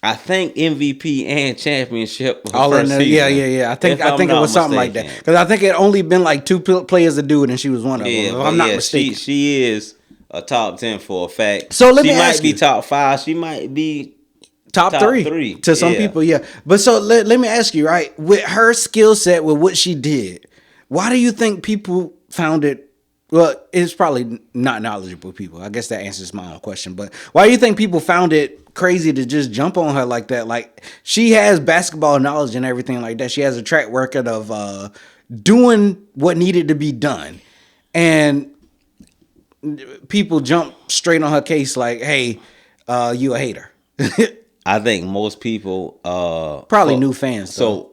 I think MVP and championship. All in there. Yeah. I think it was something like that, because I think it only been like 2 players to do it, and she was one of them. If I'm not mistaken. She is a top 10 for a fact. So let me ask you. She might be top 5. She might be top three to some people, yeah. But so let me ask you, right? With her skill set, with what she did, why do you think people found it Well, it's probably not knowledgeable people. I guess that answers my own question. But why do you think people found it crazy to just jump on her like that? Like, she has basketball knowledge and everything like that. She has a track record of doing what needed to be done. And people jump straight on her case like, hey, you a hater. I think most people Probably new fans. So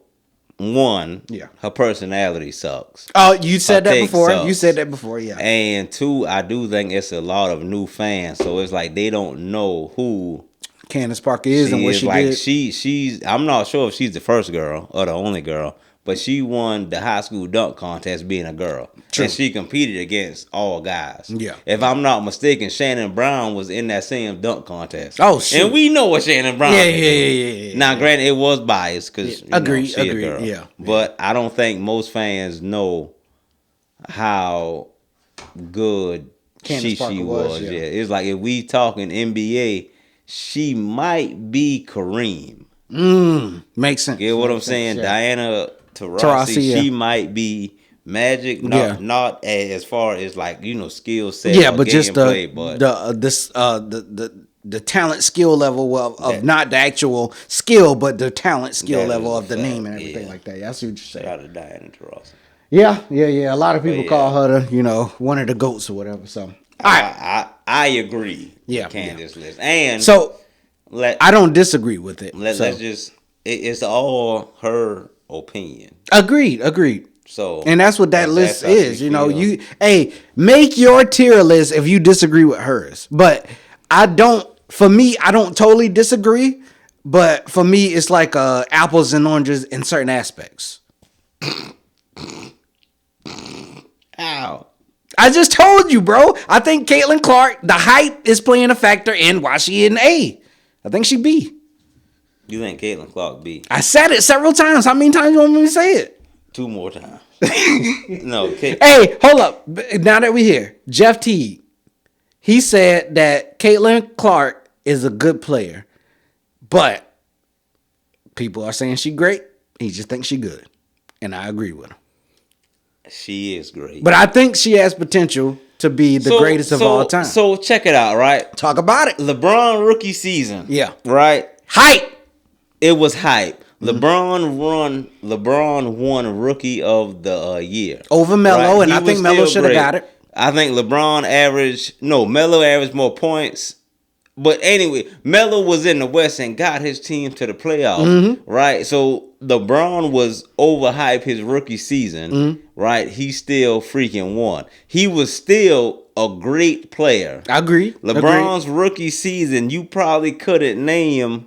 one, Yeah. her personality sucks. Oh, you said Her that take before. sucks. You said that before, yeah. And two, I do think it's a lot of new fans. So it's like they don't know who Candace Parker is and what she like did. she's I'm not sure if she's the first girl or the only girl, but she won the high school dunk contest being a girl. True. And she competed against all guys. Yeah. If I'm not mistaken, Shannon Brown was in that same dunk contest. Oh, shoot. And we know what Shannon Brown Yeah, is. Now, granted, it was biased because Agreed, she's a agreed, girl. yeah. But I don't think most fans know how good Candace she Parker was. was, yeah. Yeah. It's like if we talking NBA, she might be Kareem. Makes sense. Get what I'm Makes saying? sense, yeah. Diana Taurasi, Taurasi, yeah. she might be Magic, not as far as like skill set. Yeah, or but just gameplay, but the talent skill level of not the actual skill, but the talent skill That level is a of the fact, name and everything yeah. like that. Yeah, I see what you're saying. shout out to Diana Taurasi. Yeah. A lot of people But, call her the one of the goats or whatever. So, all right. I agree. Yeah, with Candace list, and So let I don't disagree with it. let's just it's all her opinion. Agreed. So And that's what that if list that's how is. she You feel. make your tier list if you disagree with hers. But I don't totally disagree. But for me, it's like apples and oranges in certain aspects. Ow. I just told you, bro. I think Caitlin Clark, the hype is playing a factor in why she in A. I think she B. You think Caitlin Clark B? I said it several times. How many times you want me to say it? 2 more times. No, Hey, hold up. Now that we're here, Jeff Teague, he said that Caitlin Clark is a good player, but people are saying she great. He just thinks she good, and I agree with him. she is great. But I think she has potential to be the greatest of all time. So check it out, right? Talk about it. LeBron rookie season. Yeah. Right? Hype. It was hype. LeBron won rookie of the year. Over Melo, and He I think was Melo still should have great. got it. I think Melo averaged more points. But anyway, Melo was in the West and got his team to the playoffs, Mm-hmm. right? So LeBron was overhyped his rookie season, Mm-hmm. right? He still freaking won. He was still a great player. I agree. LeBron's rookie season, you probably couldn't name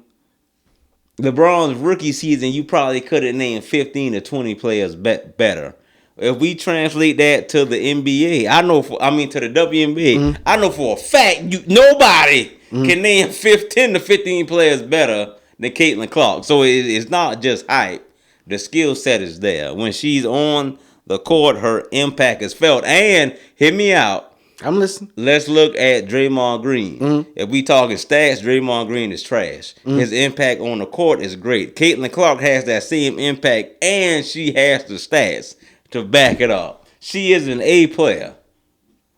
15 to 20 players better. If we translate that to the NBA, to the WNBA, I know for a fact nobody can name 10 to 15 players better than Caitlin Clark. So it's not just hype. The skill set is there. When she's on the court, her impact is felt. And hear me out. I'm listening. Let's look at Draymond Green. If we talking stats, Draymond Green is trash. His impact on the court is great. Caitlin Clark has that same impact, and she has the stats to back it up. She is an A player.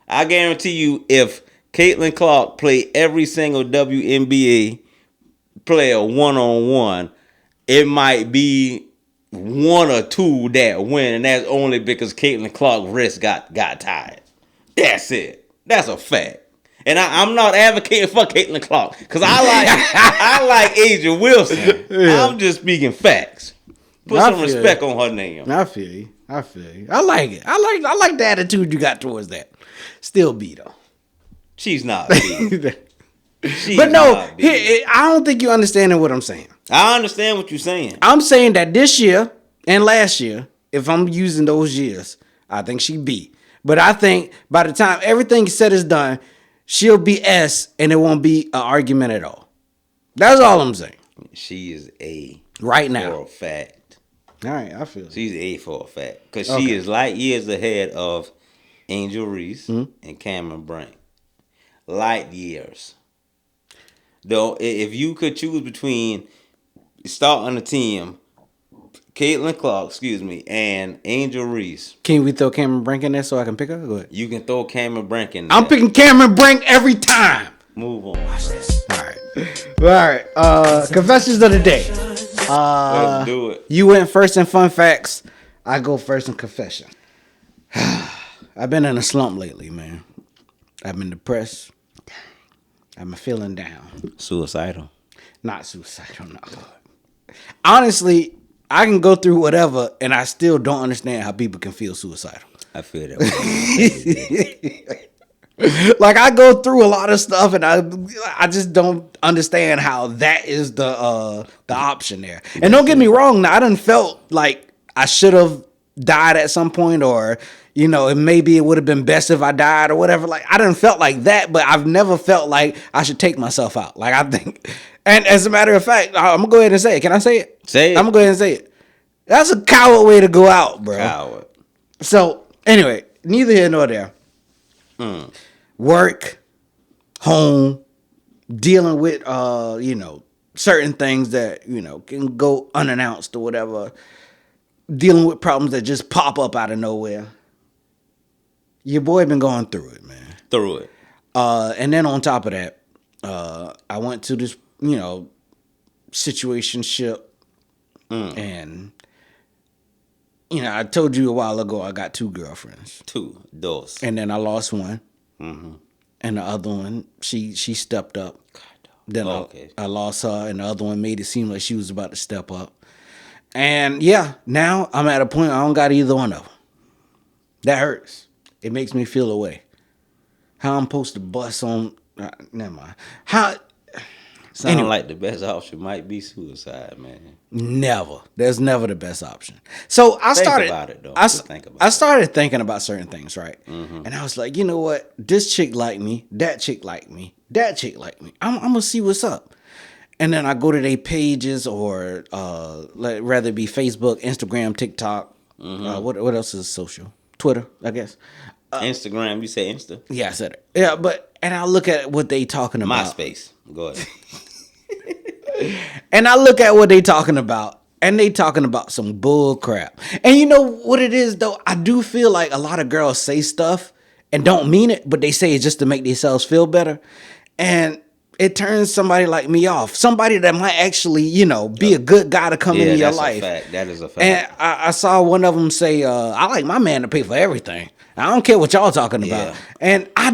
I guarantee you, if Caitlin Clark played every single WNBA player one-on-one, it might be 1 or 2 that win, and that's only because Caitlin Clark's wrist got tired. That's it. That's a fact. And I'm not advocating for Caitlin Clark because I like Asia Wilson. Yeah. I'm just speaking facts. Put I some feel respect on her name. I feel you. I like it. I like the attitude you got towards that. Still B though. She's not B. She's But no, not B. I don't think you understanding what I'm saying. I understand what you're saying. I'm saying that this year and last year, if I'm using those years, I think she B. But I think by the time everything said is done, she'll be S and it won't be an argument at all. That's all I'm saying. She is A Right for now. a fact. All right, I feel it. She's A for a fact because Okay. she is light years ahead of Angel Reese and Cameron Brink. Light years. Though, if you could choose between starting a team, Caitlin Clark, excuse me, and Angel Reese. Can we throw Cameron Brink in there so I can pick her? Go ahead. You can throw Cameron Brink in there. I'm picking Cameron Brink every time. Move on. All right. Confessions of the day. Let's do it. You went first in fun facts. I go first in confession. I've been in a slump lately, man. I've been depressed. I've been feeling down. Suicidal. Not suicidal, no. Honestly, I can go through whatever, and I still don't understand how people can feel suicidal. I feel that. Like, I go through a lot of stuff, and I just don't understand how that is the option there. And don't get me wrong, I done felt like I should have died at some point, or maybe it would have been best if I died or whatever. Like, I done felt like that, but I've never felt like I should take myself out. Like, I think, and as a matter of fact, I'm gonna go ahead and say it. Can I say it? Say it. I'm gonna go ahead and say it. That's a coward way to go out, bro. Coward. So anyway, neither here nor there. Work, home, dealing with certain things that can go unannounced or whatever. Dealing with problems that just pop up out of nowhere. Your boy been going through it, man. Through it. And then on top of that, I went to this situationship, and I told you a while ago I got 2 girlfriends. 2 doors. And then I lost one. And the other one, she stepped up. Then I lost her, and the other one made it seem like she was about to step up. And yeah, now I'm at a point I don't got either one of them. That hurts. It makes me feel away. How I'm supposed to bust on? Never mind. Sound like the best option might be suicide, man. Never. There's never the best option. So I started. Think about it, though. I started thinking about certain things, right? And I was like, you know what? This chick like me. That chick like me. That chick like me. I'm gonna see what's up. And then I go to their pages, or rather be Facebook, Instagram, TikTok. What else is social? Twitter, I guess. Instagram. You say Insta? Yeah, I said it. Yeah, and I look at what they talking about. MySpace. Go ahead. And I look at what they talking about, and they talking about some bull crap. And you know what it is, though? I do feel like a lot of girls say stuff and don't mean it, but they say it just to make themselves feel better. And it turns somebody like me off. Somebody that might actually, be a good guy to come into your life. Fact. That is a fact. And I saw one of them say, I like my man to pay for everything. I don't care what y'all talking about. And I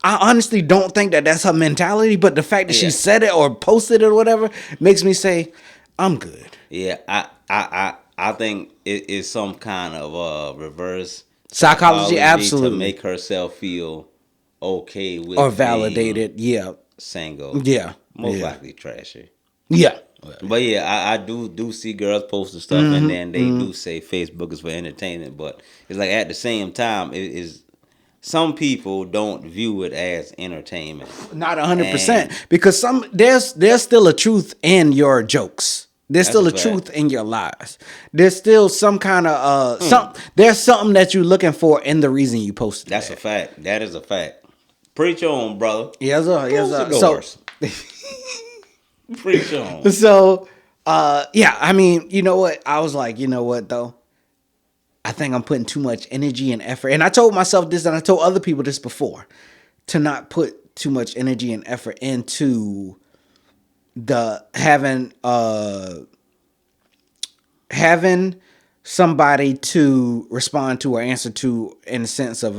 honestly don't think that that's her mentality, but the fact that she said it or posted it or whatever makes me say, I'm good. Yeah, I think it is some kind of reverse psychology, absolutely, to make herself feel okay with or validated. Yeah, single. Yeah, most likely trashy. Yeah, but yeah, I do see girls posting stuff, and then they do say Facebook is for entertainment, but it's like at the same time, it is. Some people don't view it as entertainment. Not 100%, because there's still a truth in your jokes. There's still a truth in your lies. There's still some kind of there's something that you're looking for in the reason you posted. That's a fact. That is a fact. Preach on, brother. Yes, sir. Yes, sir. So, preach on. So, I mean, you know what? I was like, you know what though? I think I'm putting too much energy and effort. And I told myself this, and I told other people this before, to not put too much energy and effort into the having somebody to respond to or answer to, in the sense of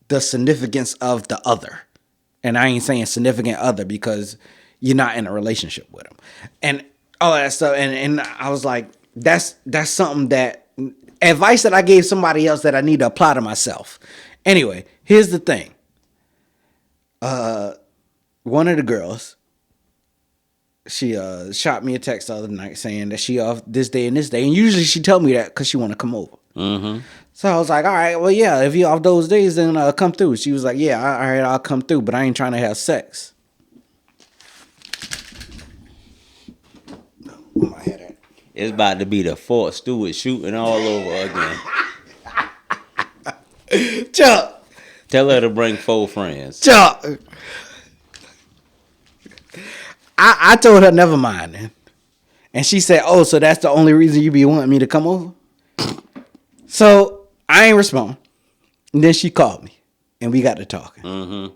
the significance of the other. And I ain't saying significant other because you're not in a relationship with them and all that stuff. And I was like, that's something that advice that I gave somebody else that I need to apply to myself. Anyway, here's the thing. One of the girls, she shot me a text the other night saying that she off this day and this day. And usually she tell me that because she want to come over. So I was like, all right, well, yeah, if you off those days, then come through. She was like, yeah, all right, I'll come through, but I ain't trying to have sex. Where my head at? It's about to be the Fort Stewart shooting all over again. Chuck. Tell her to bring 4 friends. Chuck. I told her never mind then. And she said, "Oh, so that's the only reason you be wanting me to come over?" So I ain't respond. And then she called me, and we got to talking. Mm-hmm.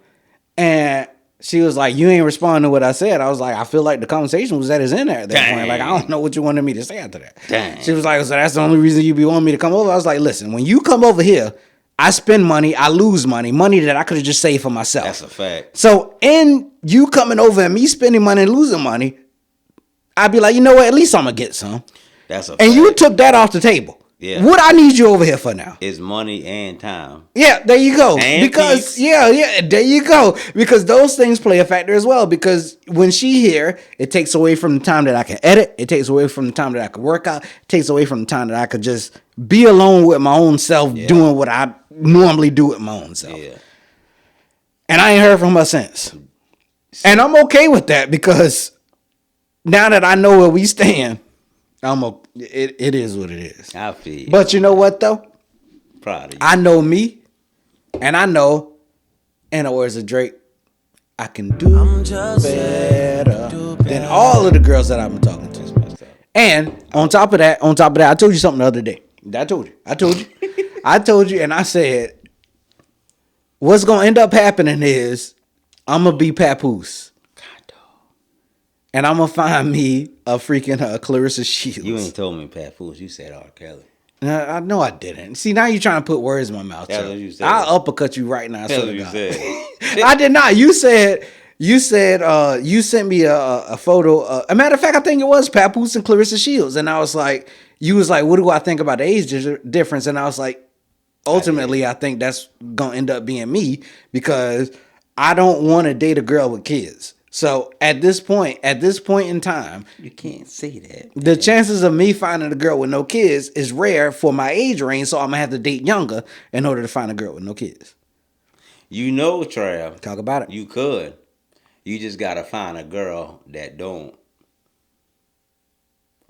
And she was like, "You ain't responding to what I said." I was like, "I feel like the conversation was at his end at that point. Like, I don't know what you wanted me to say after that." Dang. She was like, "So that's the only reason you be wanting me to come over?" I was like, "Listen, when you come over here, I spend money, I lose money that I could have just saved for myself." That's a fact. So in you coming over and me spending money and losing money, I'd be like, you know what? At least I'm gonna get some. That's a fact. And you took that off the table. Yeah. What I need you over here for now? It's money and time. Yeah, there you go. And because peace. yeah, there you go. Because those things play a factor as well. Because when she here, it takes away from the time that I can edit. It takes away from the time that I can work out. It takes away from the time that I could just be alone with my own self, doing what I normally do with my own self. Yeah. And I ain't heard from her since. And I'm okay with that because now that I know where we stand, it is what it is. I feel you. But you know what though? Proud of you. I know me, and I know, in the words of Drake, I can do better than all of the girls that I've been talking to. And on top of that, I told you something the other day. I told you, and I said, what's gonna end up happening is I'm gonna be Papoose. And I'm gonna find me a freaking Clarissa Shields. You ain't told me Papoose. You said R. Kelly. I know I didn't. See, now you're trying to put words in my mouth. That's what you said. I'll uppercut you right now. That's what you said. I did not. You said you sent me a photo. A matter of fact, I think it was Papoose and Clarissa Shields, and I was like, you was like, what do I think about the age difference? And I was like, ultimately, I think that's gonna end up being me because I don't want to date a girl with kids. So at this point in time, You can't say that. the chances of me finding a girl with no kids is rare for my age range. So I'm gonna have to date younger in order to find a girl with no kids. You know, Trav. Talk about it. You could. You just gotta find a girl that don't.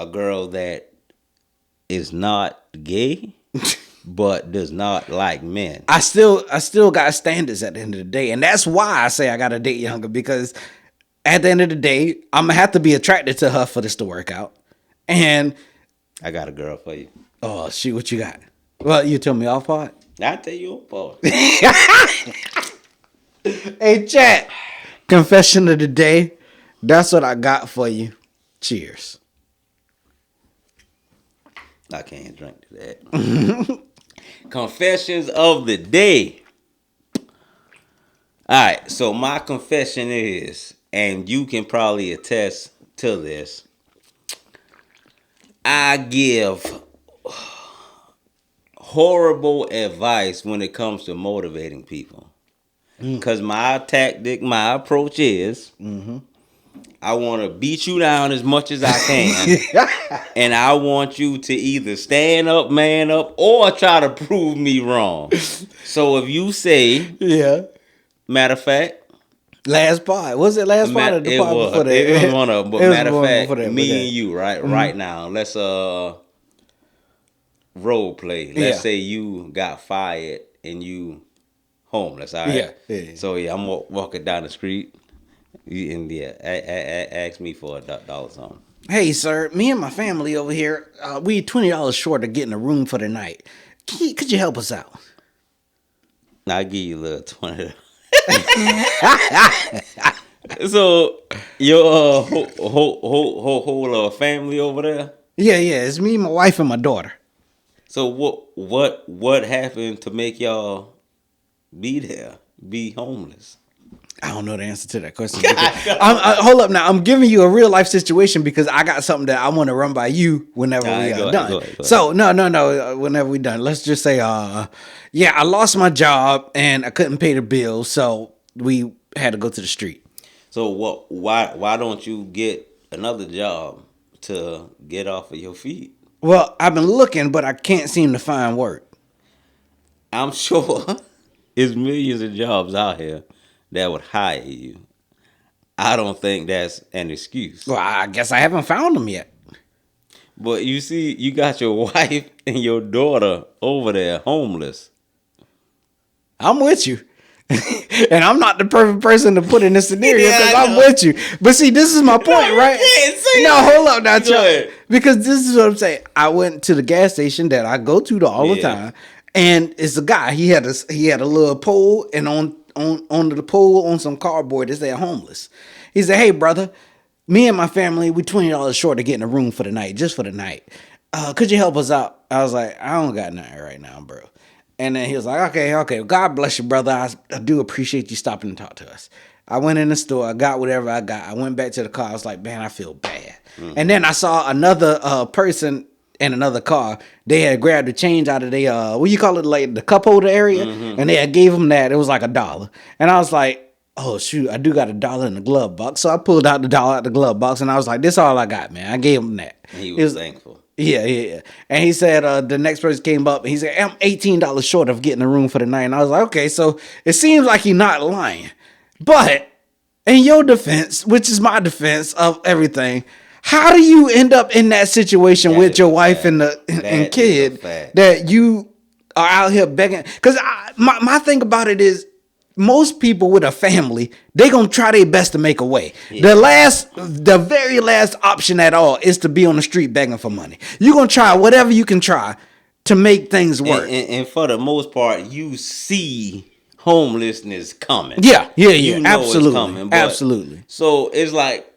A girl that is not gay, but does not like men. I still got standards at the end of the day, and that's why I say I gotta date younger because at the end of the day, I'm gonna have to be attracted to her for this to work out. And I got a girl for you. oh shoot, what you got? Well, you tell me off part. I'll tell you what. Hey, chat. Confession of the day. That's what I got for you. Cheers. I can't drink to that. Confessions of the day. All right, so my confession is, and you can probably attest to this, I give horrible advice when it comes to motivating people. Because my tactic, my approach is, I want to beat you down as much as I can. And I want you to either stand up, man up, or try to prove me wrong. So if you say, Yeah. matter of fact, Last part. Was it last part or the part before that? It was one of them. But It was matter of one fact, before that, me okay. and you, right now, let's role play. Let's Yeah. say you got fired and you homeless, all right? Yeah. So yeah, I'm walking down the street, and ask me for $1 something. Hey, sir, me and my family over here, we $20 short of getting a room for the night. Could you help us out? I'll give you a little 20. So your whole family over there. Yeah, it's me, my wife, and my daughter. So what happened to make y'all be there, be homeless? I don't know the answer to that question. Hold up now. I'm giving you a real life situation because I got something that I want to run by you whenever we are done. Go ahead. So no. Whenever we done, let's just say, I lost my job and I couldn't pay the bills, so we had to go to the street. So why don't you get another job to get off of your feet? Well, I've been looking, but I can't seem to find work. I'm sure there's millions of jobs out here that would hire you. I don't think that's an excuse. Well, I guess I haven't found them yet. But you see, you got your wife and your daughter over there homeless. I'm with you. And I'm not the perfect person to put in this scenario because I'm with you. But see, this is my point, right? No, hold up now, Chuck. Because this is what I'm saying. I went to the gas station that I go to all the time, and it's a guy. He had a little pole, and on the pole on some cardboard it said homeless. He said, "Hey, brother, me and my family, we $20 short of getting a room for the night, just for the night. Could you help us out?" I was like, "I don't got nothing right now, bro." And then he was like, okay, God bless you, brother. I do appreciate you stopping and talk to us. I went in the store, I got whatever I got. I went back to the car. I was like, man, I feel bad. And then I saw another person in another car. They had grabbed the change out of their, what you call it, like the cup holder area? And they had gave him that. It was like $1. And I was like, oh, shoot, I do got $1 in the glove box. So I pulled out the $1 out the glove box, and I was like, this all I got, man. I gave him that. He was thankful. Yeah. And he said the next person came up and he said, I'm $18 short of getting a room for the night. And I was like, okay, so it seems like he's not lying. But in your defense, which is my defense of everything, how do you end up in that situation with your wife and kid that you are out here begging? Because my thing about it is, most people with a family, they gonna try their best to make a way. Yeah. The very last option at all is to be on the street begging for money. You're gonna try whatever you can try to make things work. And for the most part, you see homelessness coming. Yeah. You know absolutely, it's coming, absolutely. So it's like,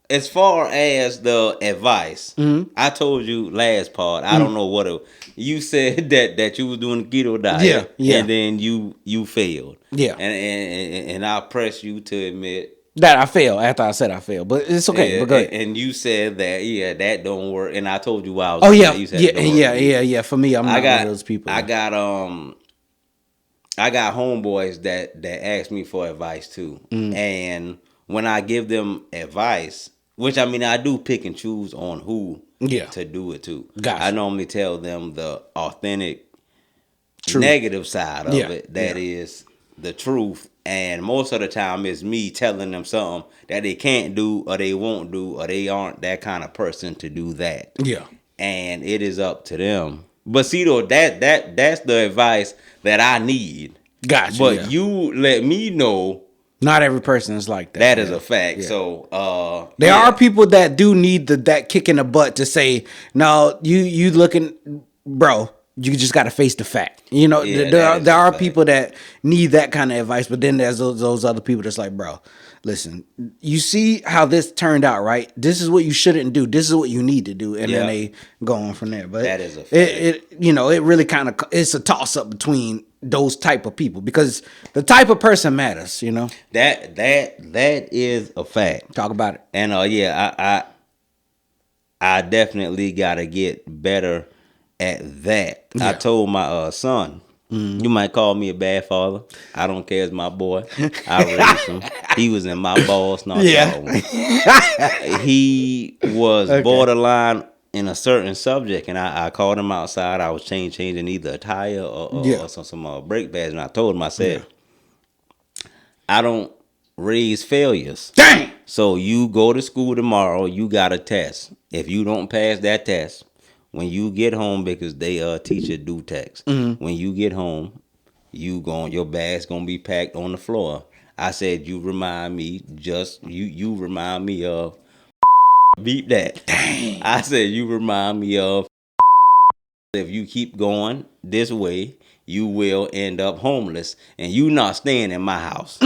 as far as the advice, I told you last part. I don't know what you said that you was doing the keto diet, and then you failed, and I pressed you to admit that I failed after I said I failed, but it's okay. But go ahead. And you said that that don't work, and I told you why I was. Oh yeah, you said yeah. For me, I'm not one of those people. I got homeboys that ask me for advice too, and when I give them advice. Which, I mean, I do pick and choose on who to do it to. Gotcha. I normally tell them the authentic negative side of it. That is the truth. And most of the time, it's me telling them something that they can't do or they won't do or they aren't that kind of person to do that. Yeah. And it is up to them. But see, though, that's the advice that I need. Gotcha. But you let me know. Not every person is like that. That is a fact. Yeah. So there are people that do need that kick in the butt to say, no, you looking, bro. You just got to face the fact. You know, there are people that need that kind of advice, but then there's those other people that's like, bro, listen, you see how this turned out, right? This is what you shouldn't do. This is what you need to do, and then they go on from there. But that is a fact. It really kind of it's a toss up between those type of people because the type of person matters. You know that is a fact. Talk about it. And I definitely gotta get better at that. Yeah. I told my son, you might call me a bad father. I don't care. It's my boy. I raised him. He was in my balls. Not he was borderline in a certain subject, and I called him outside. I was changing either a tire or some brake pads, and I told him, I said, I don't raise failures. Dang! So you go to school tomorrow, you got a test. If you don't pass that test, when you get home, because they teacher do text, when you get home, your bag's gonna be packed on the floor. I said, you remind me, you remind me of beep that. Dang. I said, you remind me of if you keep going this way, you will end up homeless, and you not staying in my house.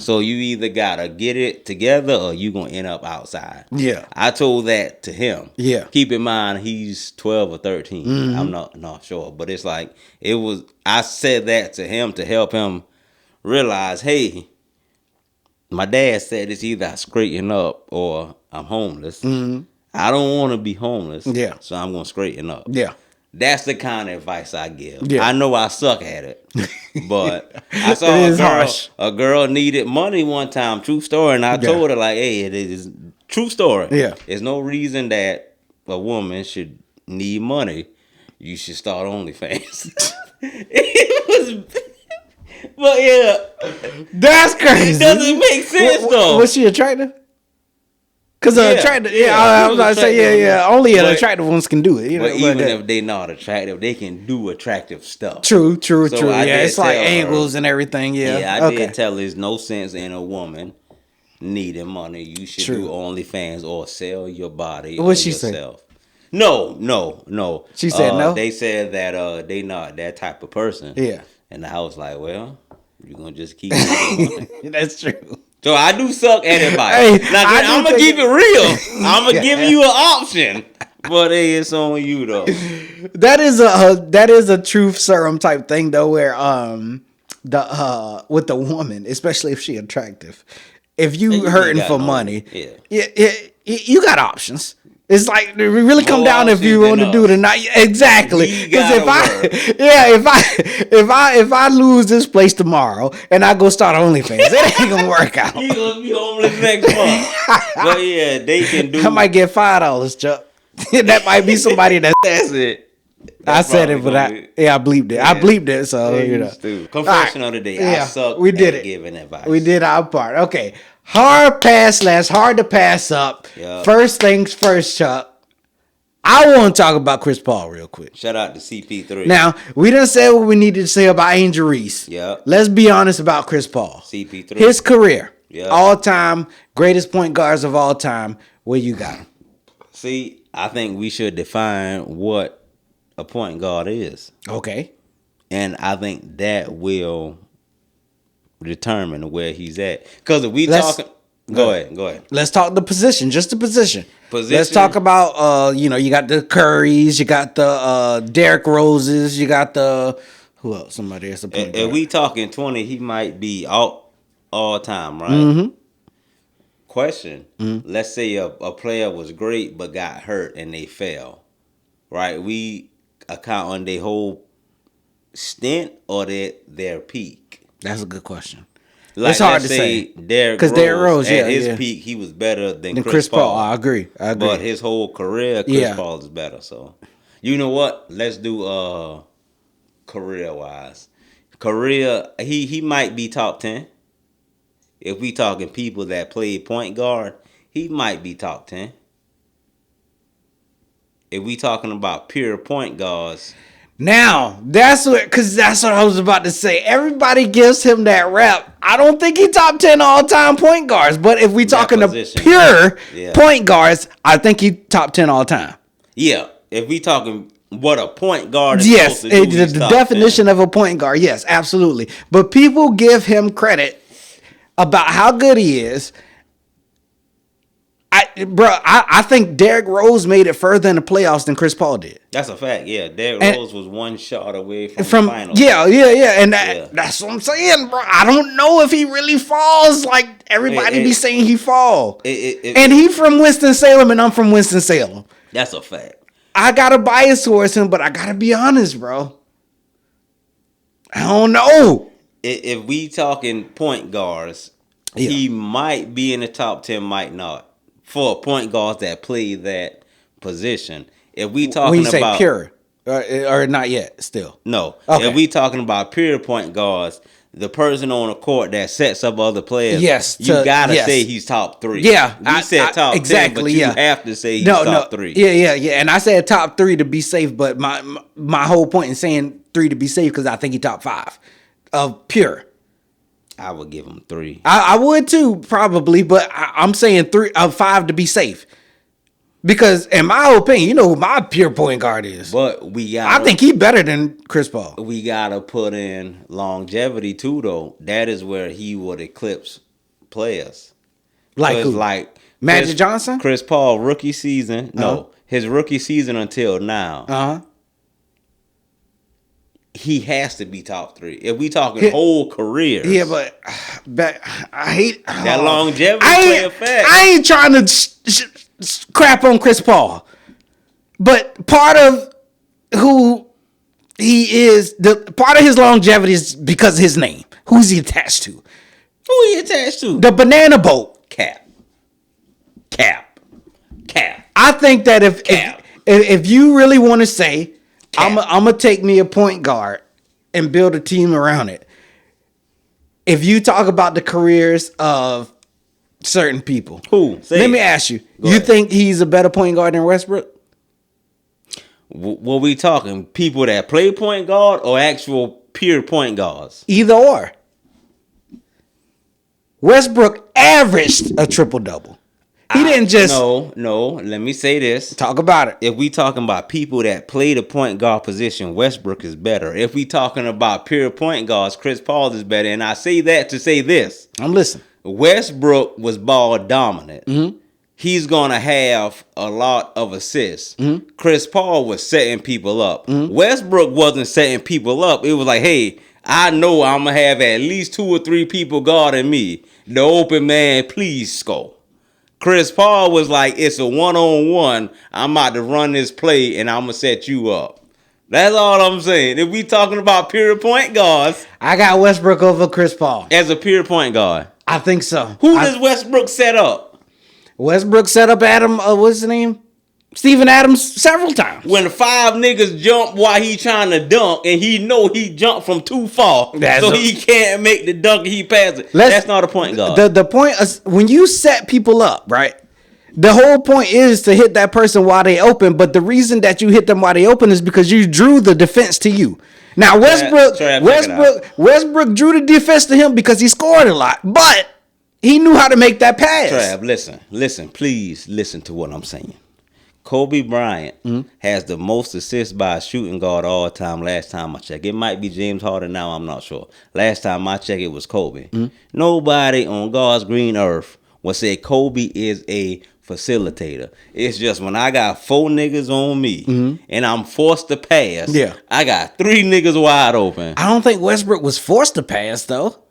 So you either gotta get it together or you gonna end up outside. Yeah. I told that to him. Yeah. Keep in mind he's 12 or 13. I'm not sure, but it's like I said that to him to help him realize, hey, my dad said it's either I straighten up or I'm homeless. I don't want to be homeless. Yeah. So I'm gonna straighten up. Yeah. That's the kind of advice I give. Yeah. I know I suck at it, but I saw a girl needed money one time, true story, and I told her, like, hey, it is true story. Yeah. There's no reason that a woman should need money. You should start OnlyFans. But yeah. That's crazy. It doesn't make sense, though. Was she attractive? Because attractive, I was about to say, only attractive ones can do it. But even if they not attractive, they can do attractive stuff. True. Yeah, it's like angles and everything. Yeah, I did tell her there's no sense in a woman needing money. You should do OnlyFans or sell your body or yourself. No. She said no? They said that they not that type of person. Yeah. And I was like, well, you're going to just keep doing it. That's true. So I do suck at advice. Now, I'm going to keep it real. I'm going to give you an option. But hey, it's on you, though. That is a truth serum type thing, though, where with the woman, especially if she attractive, if you hurting for money, you got options. It's like it really come down if you want to do it or not. Exactly. Because if I lose this place tomorrow and I go start OnlyFans, it ain't gonna work out. You gonna be homeless next month. But yeah, they can do. I might get $5, Chuck. That might be somebody that's it. I said it, but I bleeped it. Yeah. I bleeped it, so you know. Confession of the day. I suck we did at giving advice. We did our part. Okay. Hard pass / hard to pass up. Yep. First things first, Chuck. I want to talk about Chris Paul real quick. Shout out to CP3. Now, we done said what we needed to say about Angel Reese. Yep. Let's be honest about Chris Paul. CP3. His career. Yep. All time, greatest point guards of all time. Where you got him? See, I think we should define what a point guard is. Okay. And I think that will determine where he's at. Because if we talking, go ahead. Let's talk the position, just the position. Let's talk about you got the Currys, you got the Derrick Roses, you got the who else? Somebody that's a point guard. If we talking 20, he might be all time, right? Mm-hmm. Question: let's say a player was great but got hurt and they fell, right? We account on their whole stint or their peak. That's a good question. Like, it's hard to say. Because Derrick Rose, at his peak, he was better than Chris Paul. I agree. But his whole career, Chris Paul is better. So, you know what? Let's do career-wise. He might be top 10. If we talking people that played point guard, he might be top 10. If we talking about pure point guards... Now, that's what I was about to say. Everybody gives him that rep. I don't think he top 10 all-time point guards, but if we talking to pure point guards, I think he top 10 all-time. Yeah, if we talking what a point guard is supposed to do, the definition of a point guard, yes, absolutely. But people give him credit about how good he is. I think Derrick Rose made it further in the playoffs than Chris Paul did. That's a fact, yeah. Derrick Rose was one shot away from the finals. Yeah. And that's what I'm saying, bro. I don't know if he really falls like everybody be saying he fall. And he from Winston-Salem and I'm from Winston-Salem. That's a fact. I got a bias towards him, but I got to be honest, bro. I don't know. If we talking point guards, he might be in the top 10, might not. For point guards that play that position. If we talking when you say about pure or not yet, still. No. Okay. If we talking about pure point guards, the person on the court that sets up other players, you gotta say he's top 3. Yeah. We said top 10, but you have to say he's top 3. Yeah. And I said top 3 to be safe, but my whole point in saying 3 to be safe because I think he top 5 of pure. I would give him 3. I would too, probably, but I'm saying 3 of 5 to be safe. Because in my opinion, you know who my pure point guard is. But I think he better than Chris Paul. We gotta put in longevity too, though. That is where he would eclipse players. Like who? Like Magic Johnson? Chris Paul rookie season. No, his rookie season until now. He has to be top 3. If we talking whole career. Yeah, but I hate that longevity play effect. I ain't trying to crap on Chris Paul. But part of who he is, part of his longevity is because of his name. Who's he attached to? Who he attached to? The banana boat. Cap. I think that if you really want to say I'm gonna take me a point guard and build a team around it. If you talk about the careers of certain people. Who? Let me ask you. You think he's a better point guard than Westbrook? What we talking? People that play point guard or actual pure point guards? Either or. Westbrook averaged a triple-double. He didn't just... No. Let me say this. Talk about it. If we talking about people that play the point guard position, Westbrook is better. If we talking about pure point guards, Chris Paul is better. And I say that to say this. I'm listening. Westbrook was ball dominant. Mm-hmm. He's going to have a lot of assists. Mm-hmm. Chris Paul was setting people up. Mm-hmm. Westbrook wasn't setting people up. It was like, hey, I know I'm going to have at least 2 or 3 people guarding me. The open man, please score. Chris Paul was like, it's a one-on-one. I'm about to run this play, and I'm going to set you up. That's all I'm saying. If we talking about pure point guards. I got Westbrook over Chris Paul. As a pure point guard. I think so. Who does Westbrook set up? Westbrook set up Adam, what's his name? Steven Adams several times. When 5 niggas jump while he trying to dunk, and he know he jumped from too far, he can't make the dunk and he pass it. That's not a point guard. The point is, when you set people up, right? The whole point is to hit that person while they open, but the reason that you hit them while they open is because you drew the defense to you. Now Westbrook drew the defense to him because he scored a lot, but he knew how to make that pass. Trav, listen, please listen to what I'm saying. Kobe Bryant has the most assists by a shooting guard all time. Last time I checked, it might be James Harden now. I'm not sure. Last time I checked, it was Kobe. Nobody on God's green earth will say Kobe is a facilitator. It's just when I got 4 niggas on me and I'm forced to pass. Yeah, I got 3 niggas wide open. I don't think Westbrook was forced to pass though.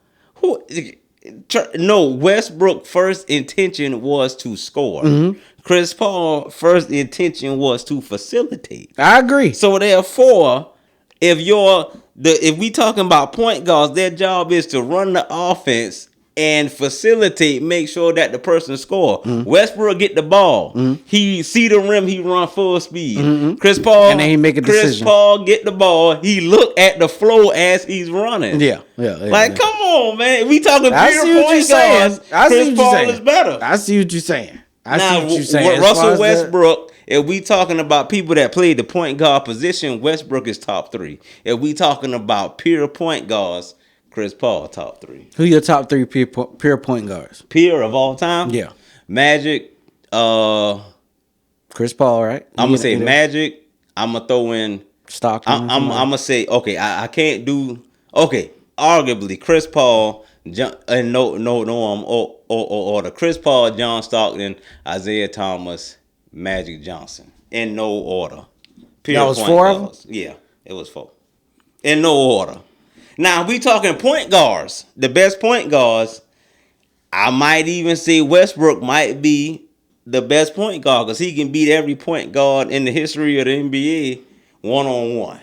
No, Westbrook's first intention was to score. Chris Paul's first intention was to facilitate. I agree. So therefore, if we talking about point guards, their job is to run the offense and facilitate, make sure that the person score. Westbrook get the ball. He see the rim, he run full speed. Chris Paul, and then he make a decision. Chris Paul get the ball, he look at the flow as he's running. Yeah. Come on, man. We talking pure point guards. Chris Paul is better. I see what you're saying. Russell Westbrook, if we talking about people that play the point guard position, Westbrook is top 3. If we talking about pure point guards, Chris Paul top 3. Who your top 3 pure point guards? Pure of all time? Yeah. Magic. Chris Paul, right? I'm gonna say Magic. I'm gonna throw in Stockton. I'm gonna say I can't do arguably Chris Paul and or the Chris Paul, John Stockton, Isaiah Thomas, Magic Johnson in no order. That was 4 of them? Yeah, it was 4 in no order. Now we talking point guards, the best point guards. I might even say Westbrook might be the best point guard because he can beat every point guard in the history of the NBA one-on-one.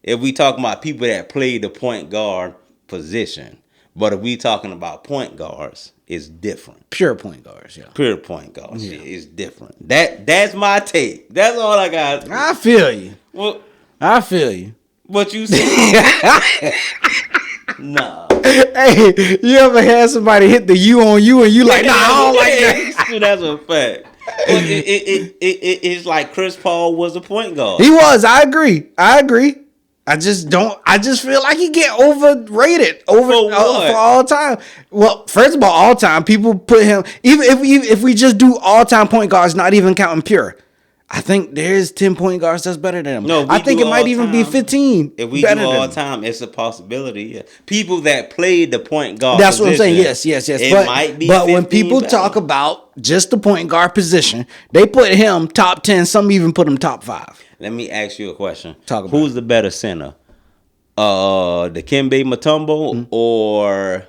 If we talking about people that play the point guard position. But if we talking about point guards, it's different. Pure point guards, yeah. Pure point guards, yeah, it's different. That's my take. That's all I got. I feel you. Well, I feel you. What you say? Nah. Hey, you ever had somebody hit the you on you and you like, nah, I don't like that? That's a fact. But it's like Chris Paul was a point guard. He was. I agree. I just feel like he get overrated for all time. Well, first of all time, people put him, even if we just do all time point guards, not even counting pure, I think there's 10 point guards that's better than him. No, I think it might even be 15. If we do all time, it's a possibility. Yeah. People that played the point guard that's position, what I'm saying. Yes. It might be but when people talk about just the point guard position, they put him top 10. Some even put him top 5. Let me ask you a question. Who's the better center? Dikembe Mutombo or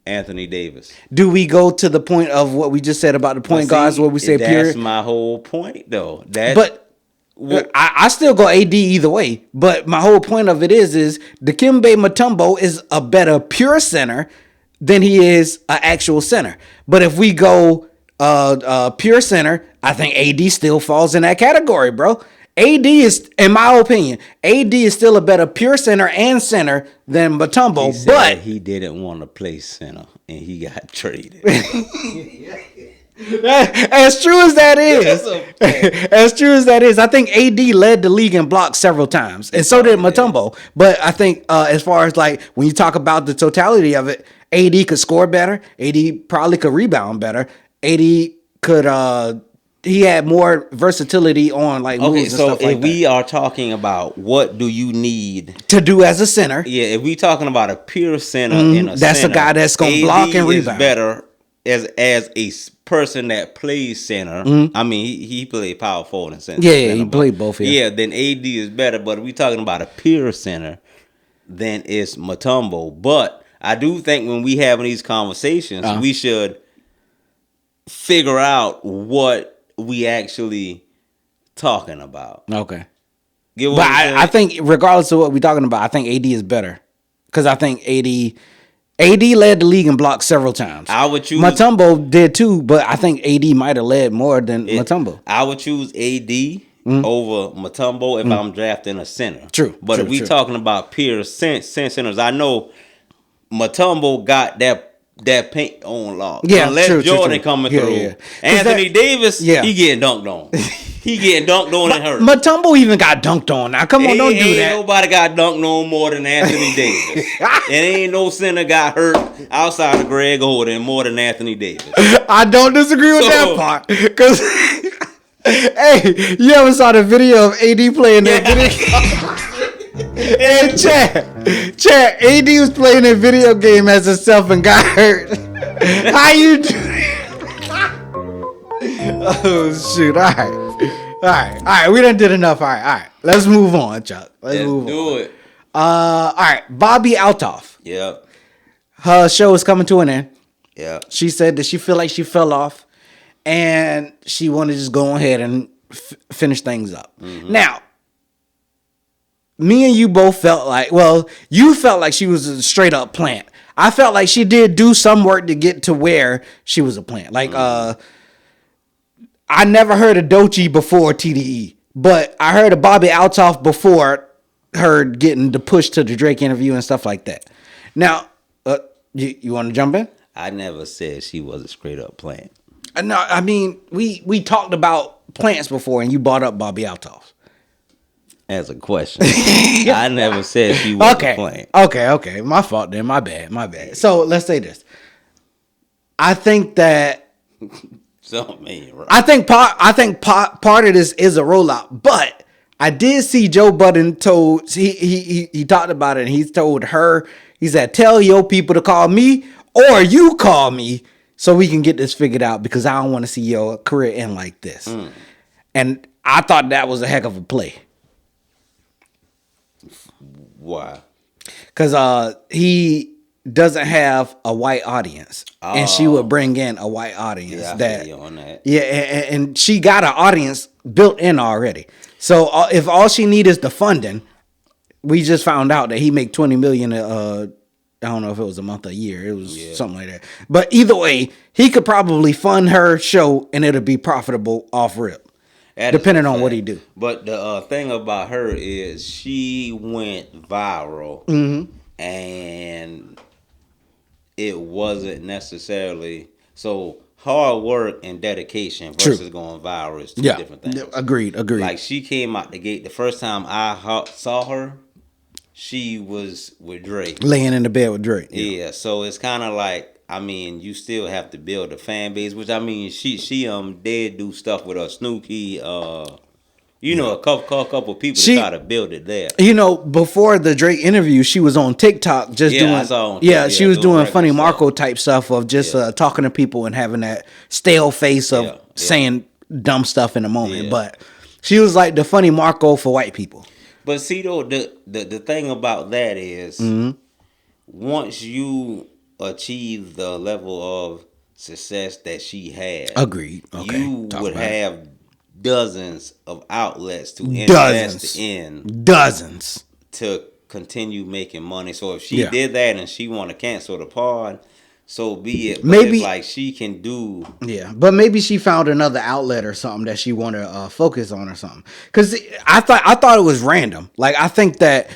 Anthony Davis? Do we go to the point of what we just said about the point guards where we say pure? That's my whole point, though. I still go AD either way. But my whole point of it is Dikembe Mutombo is a better pure center than he is an actual center. But if we go pure center, I think AD still falls in that category, bro. AD is, in my opinion, AD is still a better pure center and center than Mutombo, He said but he didn't want to play center and he got traded. as true as that is, as true as that is, I think AD led the league in blocks several times, and so did Mutombo. But I think as far as like when you talk about the totality of it, AD could score better. AD probably could rebound better. AD could. He had more versatility on like moves and so stuff like if we are talking about what do you need to do as a center, yeah, if we talking about a pure center in a that's center, a guy that's gonna block and is rebound. better as a person that plays center. I mean, he played power forward and center. Yeah, he played both. Yeah, then AD is better. But if we talking about a pure center, then it's Mutombo. But I do think when we having these conversations, we should figure out what we actually talking about. Okay. Get what But I'm saying? I think regardless of what we're talking about, I think AD is better. Because I think AD led the league in blocks several times. I would choose Mutombo did too, but I think AD might have led more than Mutombo. I would choose AD over Mutombo if I'm drafting a center. True. But true, if we true. talking about pure centers, I know Mutombo got that paint on lock. Yeah, unless true, Jordan true. coming Yeah, through. yeah. Anthony Davis, yeah. he getting dunked on. He getting dunked on and hurt. Mutombo even got dunked on. Now, come on, don't do Ain't that. nobody got dunked on more than Anthony Davis. And ain't no center got hurt outside of Greg Oden more than Anthony Davis. I don't disagree with that part. Because, hey, you ever saw the video of AD playing that video? Hey, Chad, AD was playing a video game as himself and got hurt. How you do? Oh, shoot. All right. We done did enough. All right. Let's move on, Chuck. Let's move do on. it. All right. Bobby Altoff. Yeah. Her show is coming to an end. Yeah. She said that she feel like she fell off and she wanted to just go ahead and finish things up. Mm-hmm. Now, me and you both felt like, well, you felt like she was a straight up plant. I felt like she did do some work to get to where she was a plant. Like, I never heard of Doechii before TDE, but I heard of Bobby Altoff before her getting the push to the Drake interview and stuff like that. Now, you want to jump in? I never said she was a straight up plant. No, I mean, we talked about plants before and you brought up Bobby Altoff. As a question. I never said she was a plant. Okay. My fault then. My bad. So let's say this. I think that Right. I think part of this is a rollout, but I did see Joe Budden told he talked about it and he told her, he said, tell your people to call me or you call me so we can get this figured out because I don't want to see your career end like this. And I thought that was a heck of a play. Why? Because he doesn't have a white audience, and she would bring in a white audience. Yeah, I that, feel you on that. Yeah, and she got an audience built in already. So if all she needs is the funding, we just found out that he make $20 million. I don't know if it was a month or a year. It was something like that. But either way, he could probably fund her show, and it'll be profitable off rip. Depending on what he do. But the thing about her is she went viral and it wasn't necessarily so hard work and dedication versus going viral is two different things. Agreed. Like she came out the gate the first time I saw her, she was with Drake. Laying in the bed with Drake. Yeah, so it's kind of like, I mean, you still have to build a fan base, which I mean, she did do stuff with Snooki, a couple people to try to build it there. You know, before the Drake interview, she was on TikTok just she was doing funny Marco type stuff of just talking to people and having that stale face of saying dumb stuff in a moment. Yeah. But she was like the funny Marco for white people. But see though, the thing about that is once you achieve the level of success that she had, agreed. Okay. You would have dozens of outlets to invest in to continue making money. So if she did that and she want to cancel the pod, so be it. But Maybe it's like she can do. Yeah, but maybe she found another outlet or something that she want to focus on or something. Because I thought it was random. Like I think that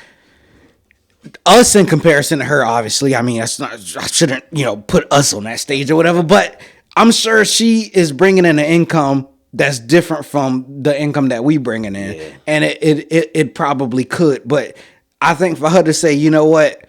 us in comparison to her, obviously, I mean, that's not. I shouldn't put us on that stage or whatever. But I'm sure she is bringing in an income that's different from the income that we bringing in, and it probably could. But I think for her to say, you know what,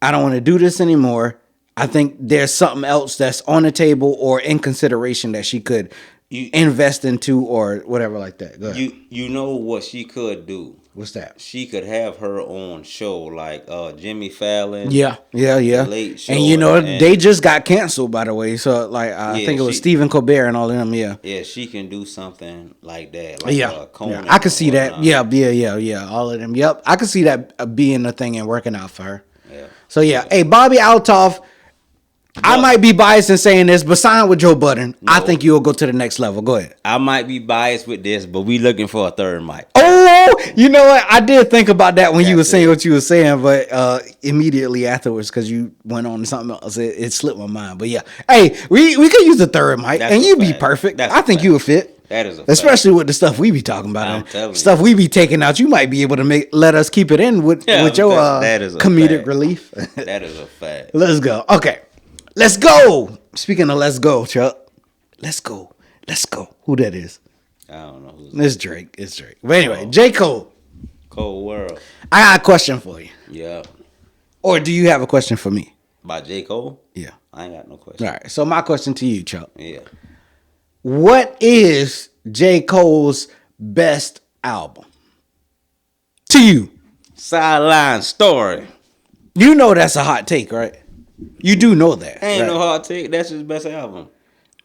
I don't want to do this anymore. I think there's something else that's on the table or in consideration that she could invest into or whatever like that. Go ahead. You know what she could do? What's that? She could have her own show like Jimmy Fallon. Yeah. The Late Show. And they just got canceled, by the way. So like I think it was Stephen Colbert and all of them. Yeah. Yeah, she can do something like that. Like, Conan I could see that. Yeah. All of them. Yep. I could see that being a thing and working out for her. Yeah. So yeah. Hey, Bobby Altoff. I might be biased in saying this, but sign with Joe Budden. No. I think you'll go to the next level. Go ahead. I might be biased with this, but we looking for a third mic. Oh, you know what? I did think about that when you were saying what you were saying, but immediately afterwards, because you went on to something else, it slipped my mind. But yeah, hey, we could use a third mic, and you'd be perfect. I think you would fit. That is a especially with the stuff we be talking about. Stuff we be taking out, you might be able to let us keep it in with your comedic relief. That is a fact. Let's go. Okay. Let's go. Speaking of let's go, Chuck. Let's go. Who that is? I don't know. It's Drake. But anyway, J.Cole. Cold World. I got a question for you. Yeah. Or do you have a question for me? About J.Cole? Yeah. I ain't got no question. All right. So my question to you, Chuck. Yeah. What is J. Cole's best album? To you. Sideline Story. You know that's a hot take, right? You do know that. Ain't no hard take. That's his best album.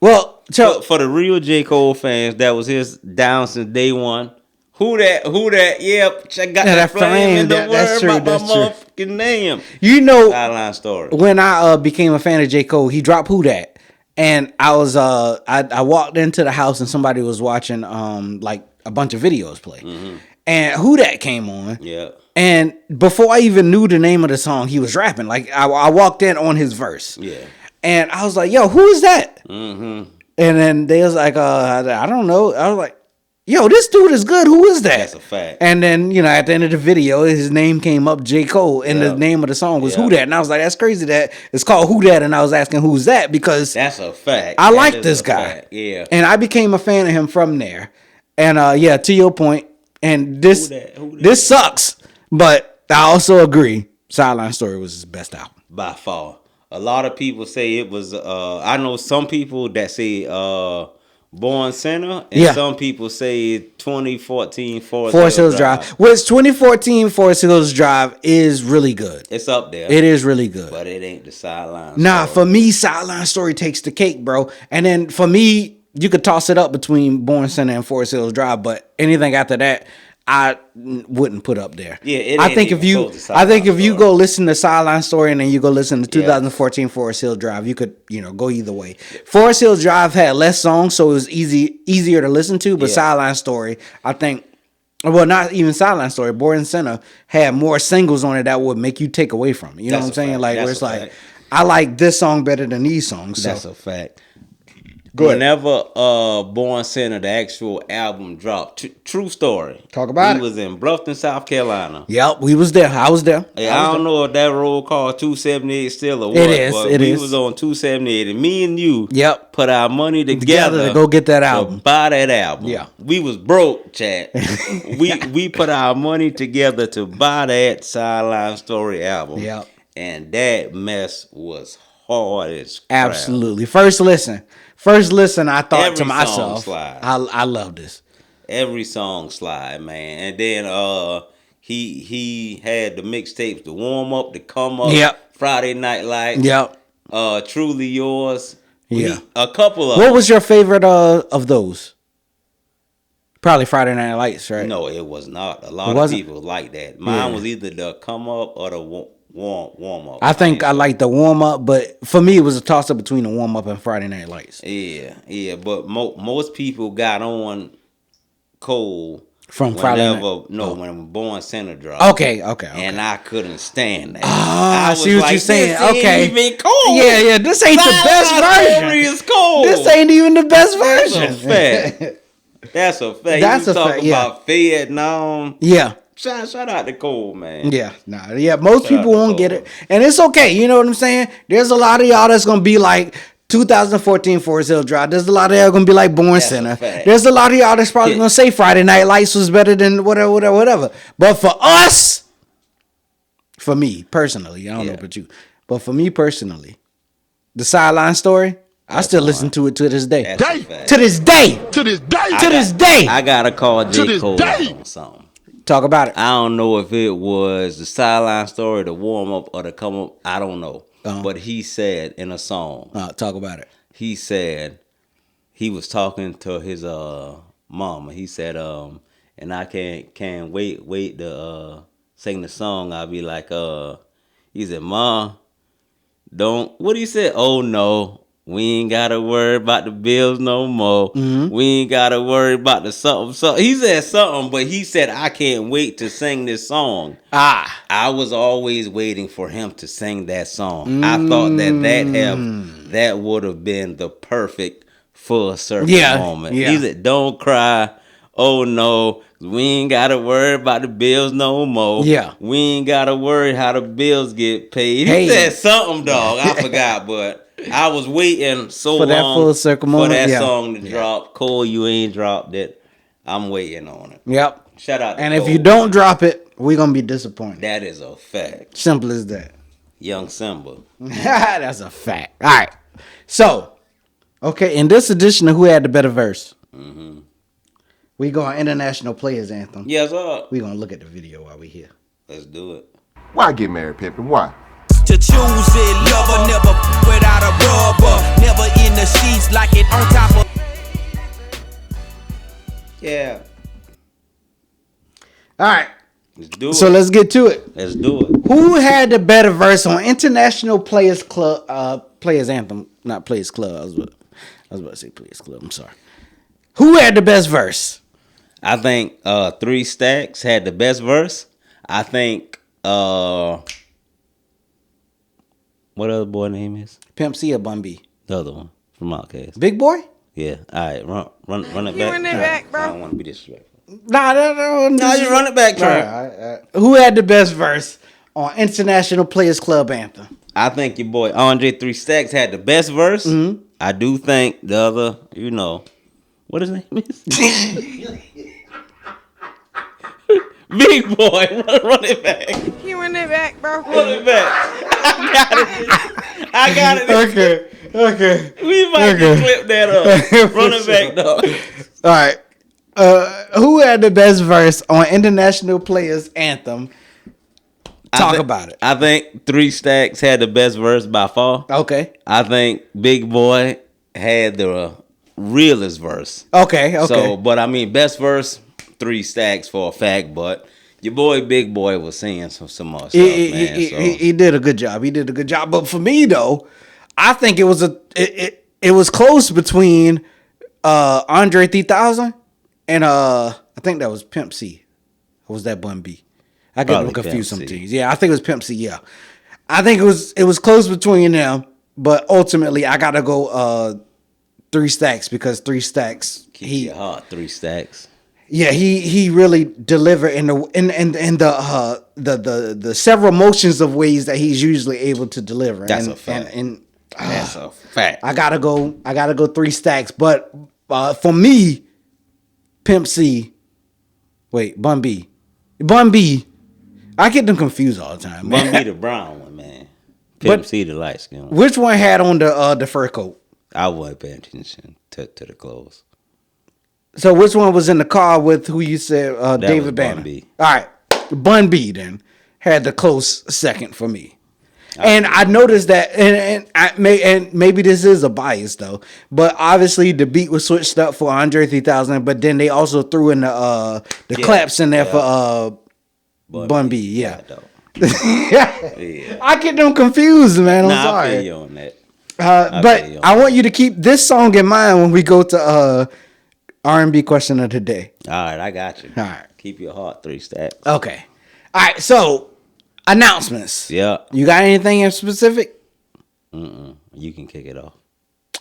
Well, for the real J. Cole fans, that was his down since day one. Who that? Yep, I got that flame in the word about my motherfucking name. You know, Sideline Story. When I became a fan of J. Cole, he dropped Who Dat, and I was I walked into the house and somebody was watching like a bunch of videos play, and Who Dat came on. Yeah. And before I even knew the name of the song, he was rapping. Like I walked in on his verse. Yeah. And I was like, "Yo, who is that?" Mm-hmm. And then they was like, "I don't know." I was like, "Yo, this dude is good. Who is that?" That's a fact. And then at the end of the video, his name came up, J. Cole, and the name of the song was Who Dat. And I was like, "That's crazy that it's called Who Dat." And I was asking, "Who's that?" Because that's a fact. I like this guy. Fact. Yeah. And I became a fan of him from there. And to your point, and this sucks, but I also agree. Sideline Story was his best album by far. A lot of people say it was. I know some people that say Born Sinner, and some people say 2014 Forest Hills Drive. Which 2014 Forest Hills Drive is really good. It's up there. It is really good, but it ain't the Sideline. Nah, for me, Sideline Story takes the cake, bro. And then for me, you could toss it up between Born Sinner and Forest Hills Drive, but anything after that, I wouldn't put up there. Yeah, I think if you go listen to Sideline Story and then you go listen to 2014 Forest Hill Drive, you could go either way. Forest Hill Drive had less songs, so it was easier to listen to. But Sideline Story, I think, well, not even Sideline Story, Born Sinner had more singles on it that would make you take away from it. You know what I'm saying? Like where it's like, I like this song better than these songs. That's a fact. Whenever Born Sinner, the actual album dropped, true story. Talk about it. We was in Bluffton, South Carolina. Yep, we was there. I was there. I don't know if that road called 278 still or what. It is. But we was on 278, and me and you put our money together to go get that album. To buy that album. Yeah. We was broke, Chad. we put our money together to buy that Sideline Story album. Yeah. And that mess was hard as crap. Absolutely. First listen, I thought to myself, I love this. Every song slide, man. And then he had the mixtapes, the warm up, the come up, Friday Night Lights, Truly Yours. A couple of What was your favorite of those? Probably Friday Night Lights, right? No, it was not. A lot of people like that. Mine was either the come up or the warm up. I think I like the warm up, but for me it was a toss up between the warm up and Friday Night Lights. Yeah. But most people got on Cole From Friday Night. When Born Center dropped. Okay. And I couldn't stand that. I see what you're saying. This ain't even cool. Yeah. This ain't the best version. Is cool. This ain't even the best version. That's a fact. That's a fact. Talking about Vietnam. Yeah. Shout out to Cole, man. Yeah. Most people won't get it. And it's okay. You know what I'm saying? There's a lot of y'all that's going to be like 2014 Forest Hill Drive. There's a lot of y'all going to be like Born Center. There's a lot of y'all that's probably going to say Friday Night Lights was better than whatever. But for us, for me personally, I don't know about you, but for me personally, the Sideline Story, I still listen to it to this day. To this day. I got to call J.Cole on something. Talk about it. I don't know if it was the Sideline Story, the warm up, or the come up. I don't know. But he said in a song. Talk about it. He said he was talking to his mama. He said, and I can't wait to sing the song. I'll be like, he said, Ma, what he said? Oh no. We ain't gotta worry about the bills no more. Mm-hmm. We ain't gotta worry about the something. So he said something, but he said, I can't wait to sing this song. I was always waiting for him to sing that song. I thought that would have been the perfect full circle moment. Yeah. He said, don't cry. Oh no, we ain't gotta worry about the bills no more. Yeah. We ain't gotta worry how the bills get paid. He said something, dog. I forgot, but I was waiting so for that long full circle for moment. that song to drop. Cole, you ain't dropped it. I'm waiting on it. Yep. Shout out to And Cole, if you don't drop it, we're gonna be disappointed. that is a fact. Simple as that. Young Simba. That's a fact. All right. So, okay, in this edition of Who Had the Better Verse, we go on International Players Anthem. Yes, sir. We're gonna look at the video while we here. Let's do it. Why get married, Pippin? Why? To choose it, lover, never without a rubber, never in the sheets like it on top of. Yeah. All right. Let's do it. So let's get to it. Let's do it. Who had the better verse on International Players Club? Players Anthem, not Players Club. I was about to say Players Club. I'm sorry. Who had the best verse? I think 3 Stacks had the best verse. I think what other boy name is? Pimp C or Bun B? The other one from Outkast. Big Boy? Yeah. All right. Run it back. Run it back, bro. I don't want to be disrespectful. No, You run it back, Trey. Right. Who had the best verse on International Players Club Anthem? I think your boy Andre 3 Stacks had the best verse. Mm-hmm. I do think the other, what his name is? Big Boy, run it back. You run it back, bro. Run it back. I got it. Okay. We might just clip that up. Run it back, though. All right. Who had the best verse on International Players Anthem? Talk about it. I think 3 Stacks had the best verse by far. Okay. I think Big Boy had the realest verse. Okay. So, but I mean, best verse, 3 Stacks for a fact. But your boy Big Boy was saying some more stuff, man. He did a good job. But for me though, I think it was close between Andre 3000 and I think that was Pimp C. Or was that Bun B? I get them confused sometimes. Yeah, I think it was Pimp C. Yeah, I think it was close between them, but ultimately I gotta go 3 Stacks because 3 Stacks. Keep your heart, 3 Stacks. Yeah, he really delivered in the several motions of ways that he's usually able to deliver. That's a fact. That's a fact. I gotta go 3 Stacks, but for me, Pimp C. Wait, Bun B. I get them confused all the time. Bun B the brown one, man. Pimp C the light skin one. Which one had on the fur coat? I wasn't paying attention to the clothes. So which one was in the car with who you said David Banner? Bun B. All right, Bun B then had the close second for me. And I noticed that, and maybe this is a bias though, but obviously the beat was switched up for Andre 3000, but then they also threw in the claps in there for Bun B. Yeah. I get them confused, man. I'm sorry. I feel you on that. But I want you to keep this song in mind when we go to R&B question of the day. All right, I got you. All right. Keep your heart 3 stacks. Okay. All right. So announcements. Yeah. You got anything in specific? You can kick it off.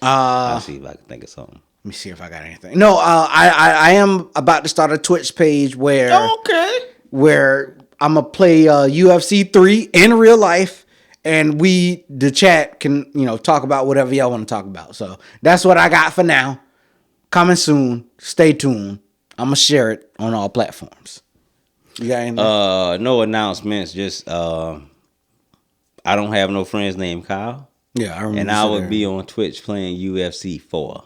Uh, I'll see if I can think of something. Let me see if I got anything. No, I am about to start a Twitch page where I'm gonna play UFC 3 in real life, and the chat can talk about whatever y'all want to talk about. So that's what I got for now. Coming soon. Stay tuned. I'm gonna share it on all platforms. You got anything? No announcements. Just I don't have no friends named Kyle. Yeah, I remember. And I would be on Twitch playing UFC 4.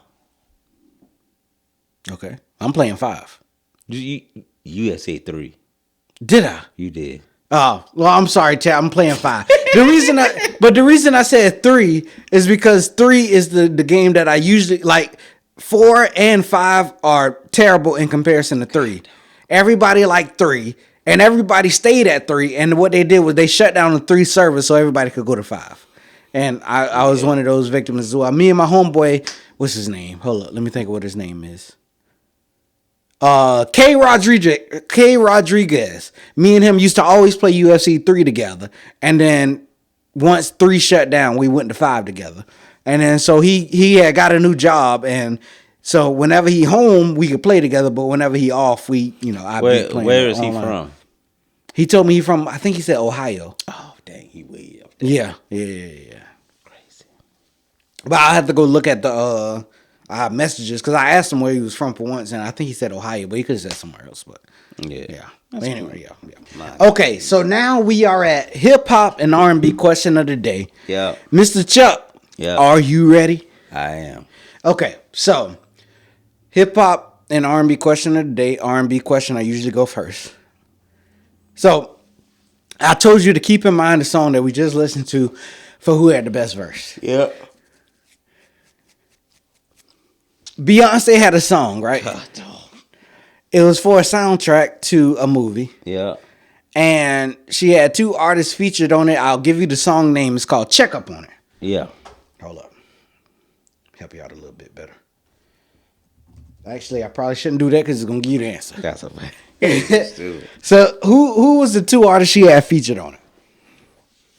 Okay, I'm playing 5. UFC 3. Did I? You did. Oh, well, I'm sorry, Chad. I'm playing 5. The reason I said 3 is because 3 is the game that I usually like. 4 and 5 are terrible in comparison to 3. Everybody liked 3, and everybody stayed at 3. And what they did was they shut down the 3 servers so everybody could go to 5. And I was one of those victims as well. Me and my homeboy, what's his name? Hold up, let me think of what his name is. K Rodriguez. Me and him used to always play UFC 3 together. And then once 3 shut down, we went to 5 together. And then so he had got a new job, and so whenever he home, we could play together. But whenever he off, I'd be playing. Where is he online. from? He told me he from. I think he said Ohio. Oh dang, he way up there. Yeah. Crazy. But I have to go look at the messages because I asked him where he was from for once, and I think he said Ohio, but he could have said somewhere else. But yeah. But anyway, yeah. Okay, so now we are at hip-hop and R&B question of the day. Yeah. Mr. Chuck. Yeah. Are you ready? I am. Okay, so hip-hop and R&B question of the day. R&B question, I usually go first. So I told you to keep in mind the song that we just listened to for who had the best verse. Yep. Beyonce had a song, right? It was for a soundtrack to a movie. Yeah. And she had 2 artists featured on it. I'll give you the song name. It's called Check Up on It. Yeah. Hold up. Help you out a little bit better. Actually, I probably shouldn't do that because it's going to give you the answer. That's okay. So, who was the 2 artists she had featured on it?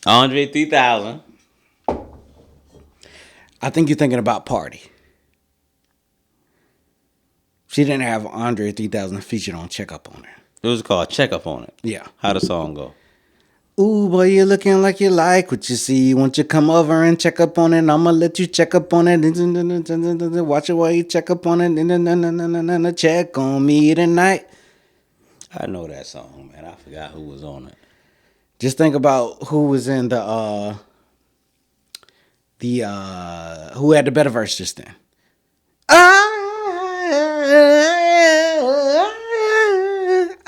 Andre 3000. I think you're thinking about Party. She didn't have Andre 3000 featured on Check Up on It. It was called Check Up on It. Yeah. How the song go? Ooh, boy, you're looking like you like what you see. Won't you come over and check up on it? I'ma let you check up on it. Watch it while you check up on it. Check on me tonight. I know that song, man. I forgot who was on it. Just think about who was in the who had the better verse just then.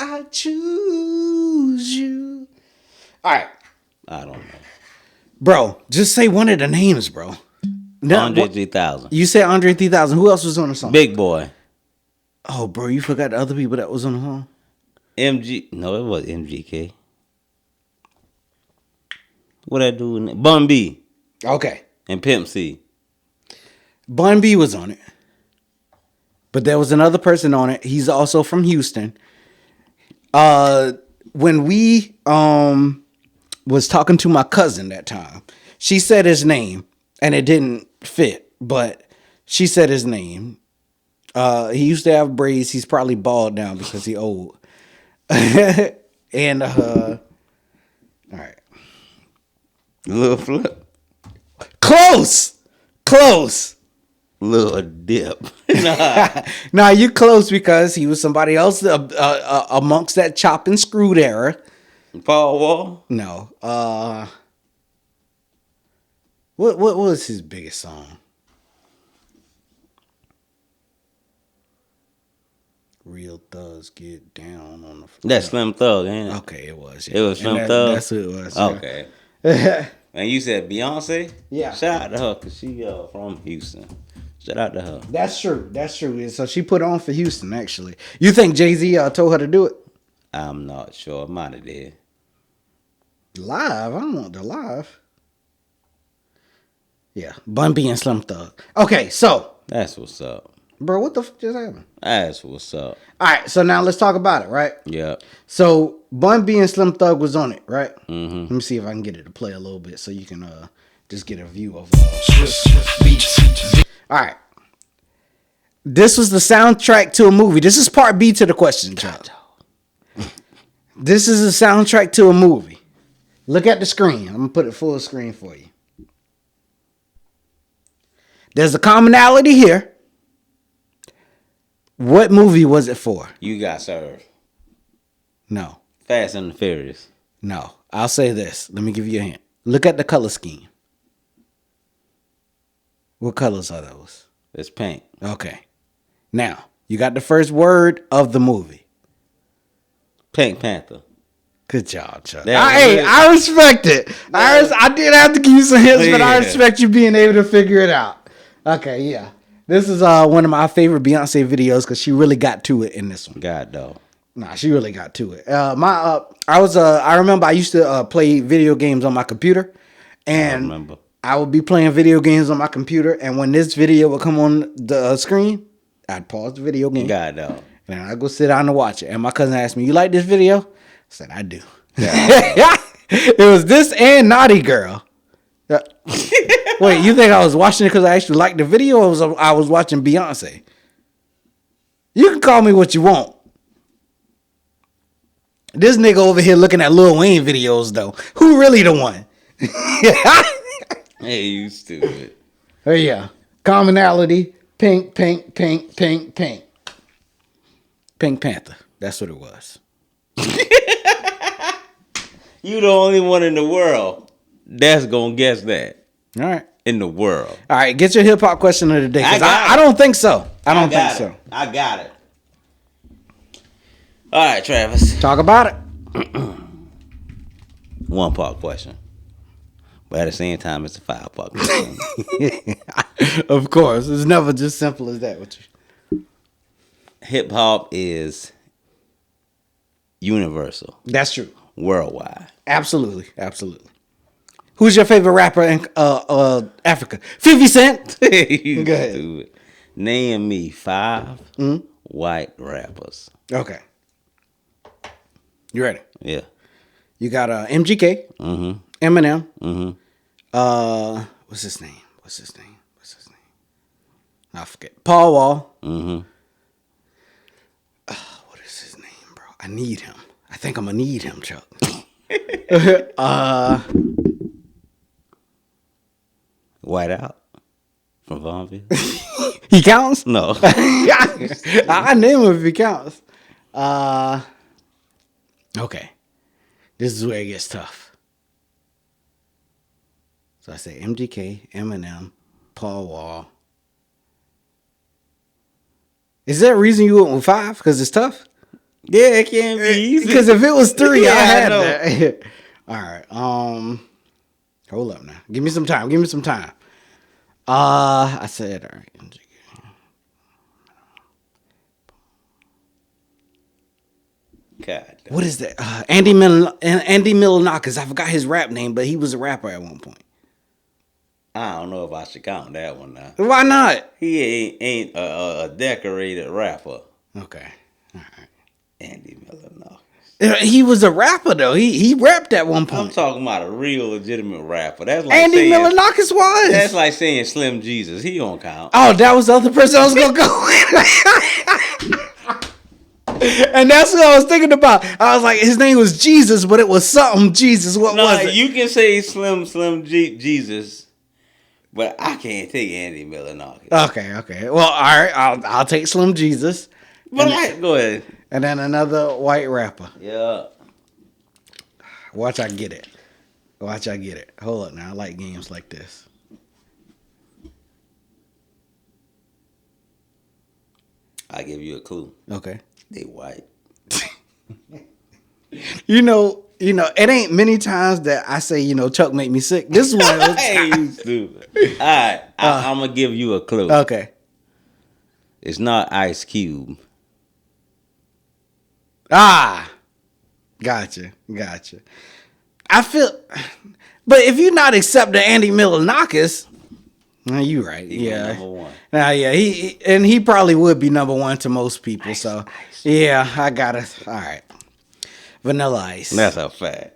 I choose you. All right. I don't know. Bro, just say one of the names, bro. Andre 3000. You said Andre 3000. Who else was on the song? Big Boy. Oh, bro, you forgot the other people that was on the song? MG. No, it was MGK. What that dude? Bun B. Okay. And Pimp C. Bun B was on it. But there was another person on it. He's also from Houston. When we was talking to my cousin that time, she said his name and it didn't fit, but she said his name. He used to have braids. He's probably bald now because he old. And all right. Little Flip. Close. Little Dip. Nah, you close because he was somebody else amongst that chop and screwed era. Paul Wall. No. What was his biggest song? Real thugs get down on the floor. That's Slim Thug, ain't it? Okay, it was. It was Slim Thug? That's who it was. Okay. Yeah. And you said Beyonce? Yeah. Shout out to her because she from Houston. Shout out to her. That's true. So she put on for Houston, actually. You think Jay-Z told her to do it? I'm not sure. Might have did. Live? I don't want the live. Yeah. Bun B and Slim Thug. Okay, so. That's what's up. Bro, what the fuck just happened? That's what's up. All right, so now let's talk about it, right? Yeah. So Bun B and Slim Thug was on it, right? Mm-hmm. Let me see if I can get it to play a little bit so you can just get a view of All right. This was the soundtrack to a movie. This is part B to the question, Chuck. This is a soundtrack to a movie. Look at the screen. I'm going to put it full screen for you. There's a commonality here. What movie was it for? You got served. No. Fast and the Furious. No. I'll say this. Let me give you a hint. Look at the color scheme. What colors are those? It's pink. Okay. Now, you got the first word of the movie. Pink Panther. Good job, Chuck. That Hey, was it. I respect it. I did have to give you some hints, but I Yeah. respect you being able to figure it out. Okay, yeah. This is one of my favorite Beyonce videos because she really got to it in this one. God, though. Nah, she really got to it. I remember I used to play video games on my computer, and remember. I would be playing video games on my computer, and when this video would come on the screen, I'd pause the video game. God, though. And I'd go sit down and watch it. And my cousin asked me, "You like this video?" I said, "I do." Yeah. It was this and Naughty Girl. Wait, you think I was watching it because I actually liked the video, or I was watching Beyonce? You can call me what you want. This nigga over here looking at Lil Wayne videos, though. Who really the one? Hey, you stupid. Oh, yeah. Commonality. Pink, pink, pink, pink, pink. Pink Panther. That's what it was. You the only one in the world that's gonna guess that. All right. In the world. All right. Get your hip hop question of the day. 'Cause I got I it. don't think so. I don't think got so. it. I got it. All right, Travis. Talk about it. One part question. But at the same time, it's a 5-part question. Of course. It's never just simple as that with you. Hip hop is universal, That's true. worldwide. Absolutely. Absolutely. Who's your favorite rapper in Africa? 50 Cent? You Go ahead. stupid. Name me 5 white rappers. Okay. You ready? Yeah. You got MGK, Mm-hmm. Eminem. Mm-hmm. What's his name? I forget. Paul Wall. Mm-hmm. What is his name, bro? I need him. I think I'm gonna need him, Chuck. White Out from Vaughnville. He counts? No. I name him if he counts. Okay. This is where it gets tough. So I say MGK, Eminem, Paul Wall. Is there a reason you went with 5? Because it's tough? Yeah, it can't be easy. Because if it was 3, Yeah, I I had know. that. All right. Hold up now. Give me some time. I said, all right. God. What is that? Andy Milonakis. I forgot his rap name, but he was a rapper at one point. I don't know if I should count that one now. Why not? He ain't a decorated rapper. Okay. All right. Andy Miller, no. He was a rapper though. He rapped at one I'm point. talking about a real legitimate rapper. That's like Andy saying, Milonakis was. That's like saying Slim Jesus. He don't count. Oh, that was the other person I was gonna go with. And that's what I was thinking about. I was like, his name was Jesus, but it was something Jesus. What No, was it? you can say Slim Jesus, but I can't take Andy Milonakis. Okay. Well, all right. I'll take Slim Jesus. But go ahead. And then another white rapper. Yeah. Watch I get it. Hold up now. I like games like this. I give you a clue. Okay. They white. You know, it ain't many times that I say, Chuck make me sick. This is one of those Hey, you times. stupid. All right, I'm gonna give you a clue. Okay. It's not Ice Cube. Gotcha. I feel, but if you're not accepting Andy Milonakis, No, you right. He Yeah. number one. Now, yeah, he probably would be number one to most people. So, yeah, I got it. All right. Vanilla Ice. That's a fact.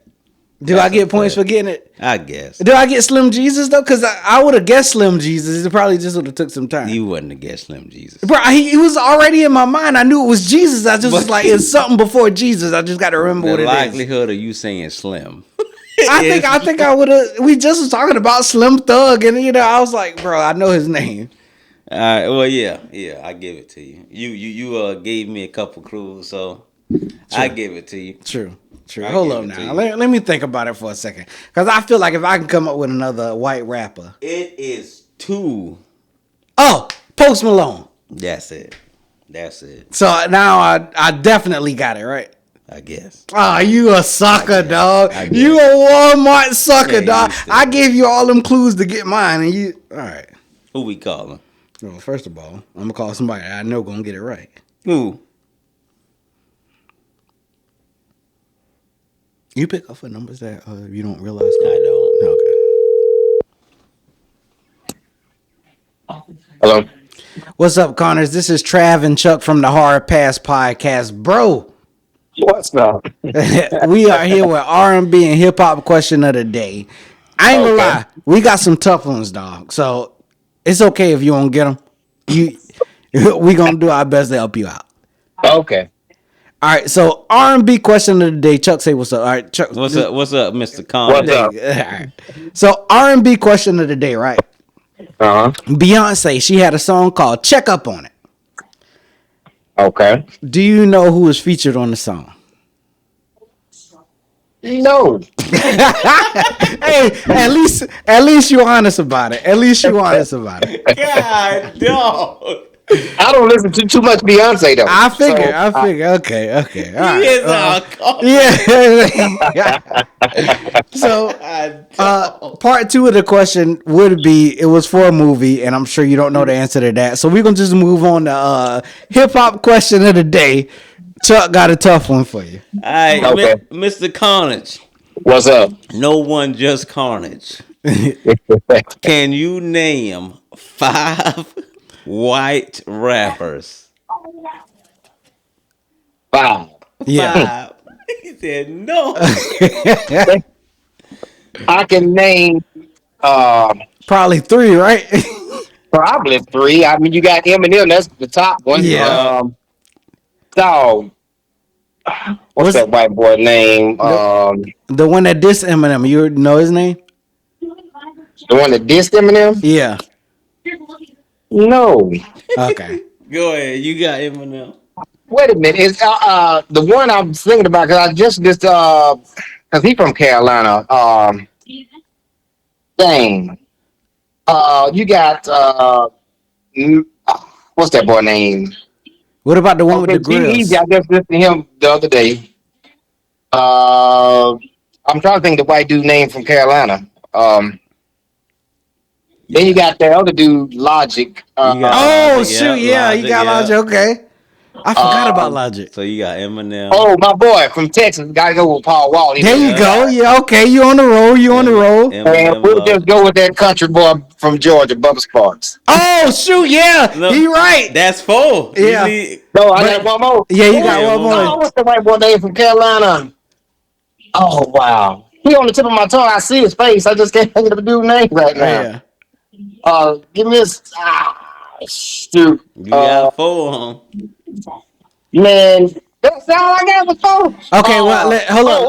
Do I get points for getting it? I guess. Do I get Slim Jesus though? Because I would have guessed Slim Jesus. It probably just would have took some time. You wouldn't have guessed Slim Jesus. Bro, he was already in my mind. I knew it was Jesus. I just was like, it's something before Jesus. I just got to remember what The it is. likelihood of you saying Slim. I think I would have. We just was talking about Slim Thug, and I was like, bro, I know his name. All right. Well, yeah, I give it to you. You gave me a couple clues, so I give it to you. True. I Hold give up it to now. you. Let me think about it for a second, because I feel like if I can come up with another white rapper. It is 2. Oh, Post Malone. That's it. So now I definitely got it right. I guess. Oh, you a sucker, dog. I guess. You a Walmart sucker, Yeah, dog. you said I gave you all them clues to get mine, and you. All right. Who we calling? Well, first of all, I'm gonna call somebody I know gonna get it right. Who? You pick up for numbers that you don't realize. I don't. Okay. Hello. What's up, Connors? This is Trav and Chuck from the Hard Pass Podcast, bro. What's up? We are here with R&B and hip hop question of the day. I ain't gonna lie, we got some tough ones, dog. So it's okay if you don't get them. We gonna do our best to help you out. Okay. All right, so R&B question of the day. Chuck, say what's up. All right, Chuck. What's up, Mr. Con? What's up? All right. So R&B question of the day, right? Beyonce, she had a song called "Check Up on It." Okay. Do you know who was featured on the song? No. Hey, at least you're honest about it. God, dog. I don't listen to too much Beyonce though. I figure. Okay. All right. He is our call. Yeah. So, part 2 of the question would be, it was for a movie, and I'm sure you don't know the answer to that. So we're gonna just move on to hip hop question of the day. Chuck got a tough one for you. All right, Okay. Mr. Carnage. What's up? No one just Carnage. Can you name 5 white rappers? 5. Yeah. 5. He said no. I can name Probably 3, right? probably 3. I mean, you got Eminem. That's the top one. Yeah. Dog. What's that white boy name? The one that dissed Eminem. You know his name? The one that dissed Eminem? Yeah. No. Okay. Go ahead. You got Eminem. Wait a minute. It's the one I'm thinking about, because I just because he from Carolina. Dang. You got what's that boy name? What about the one with the grills? I just listened to him the other day. I'm trying to think the white dude name from Carolina. Then you got that other dude, Logic. Oh, Logic, shoot. Yeah, you got Logic, Logic. Okay. I forgot about Logic. So you got Eminem. Oh, my boy from Texas. Got to go with Paul Wall. There you go. Yeah, okay. You on the roll. And we'll just go with that country boy from Georgia, Bubba Sparks. Oh, shoot. Yeah. No, You right. That's 4. Yeah. No, I got one more. Yeah, you got Yeah, one one more. Oh, what's the white boy name from Carolina? Oh, wow. He on the tip of my tongue. I see his face. I just can't think of the dude's name right now. Yeah. Give me this. Shoot. You got 4 on. Man, that's all I got was 4. Okay, well, hold on.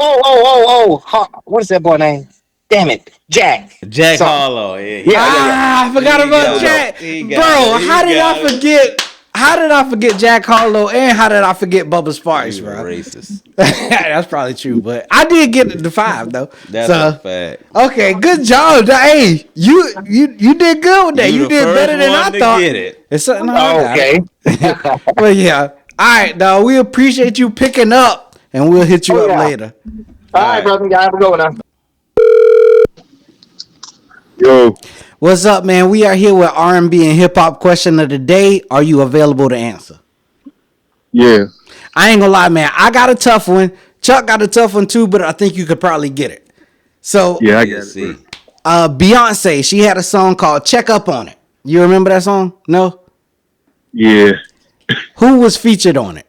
Oh. What is that boy name? Damn it. Jack. Jack So- Harlow. Yeah. I forgot He about got Jack. it. He Bro, got it. He how did got I it. forget? How did I forget Jack Harlow, and how did I forget Bubba Sparks, You were bro? racist. That's probably true, but I did get the 5 though. That's a fact. Okay, good job. Hey, you did good with that. You the did first better than I one to thought. get it. It's something. I got Okay. it. But yeah, all right, dog. We appreciate you picking up, and we'll hit you up yeah. later. All right, brother. Y'all have a good one now. Yo. What's up, man? We are here with R&B and hip hop question of the day. Are you available to answer? Yeah. I ain't gonna lie, man. I got a tough one. Chuck got a tough one too, but I think you could probably get it. So Yeah, I Let's see. Beyonce, she had a song called "Check Up on It." You remember that song? No. Yeah. Who was featured on it?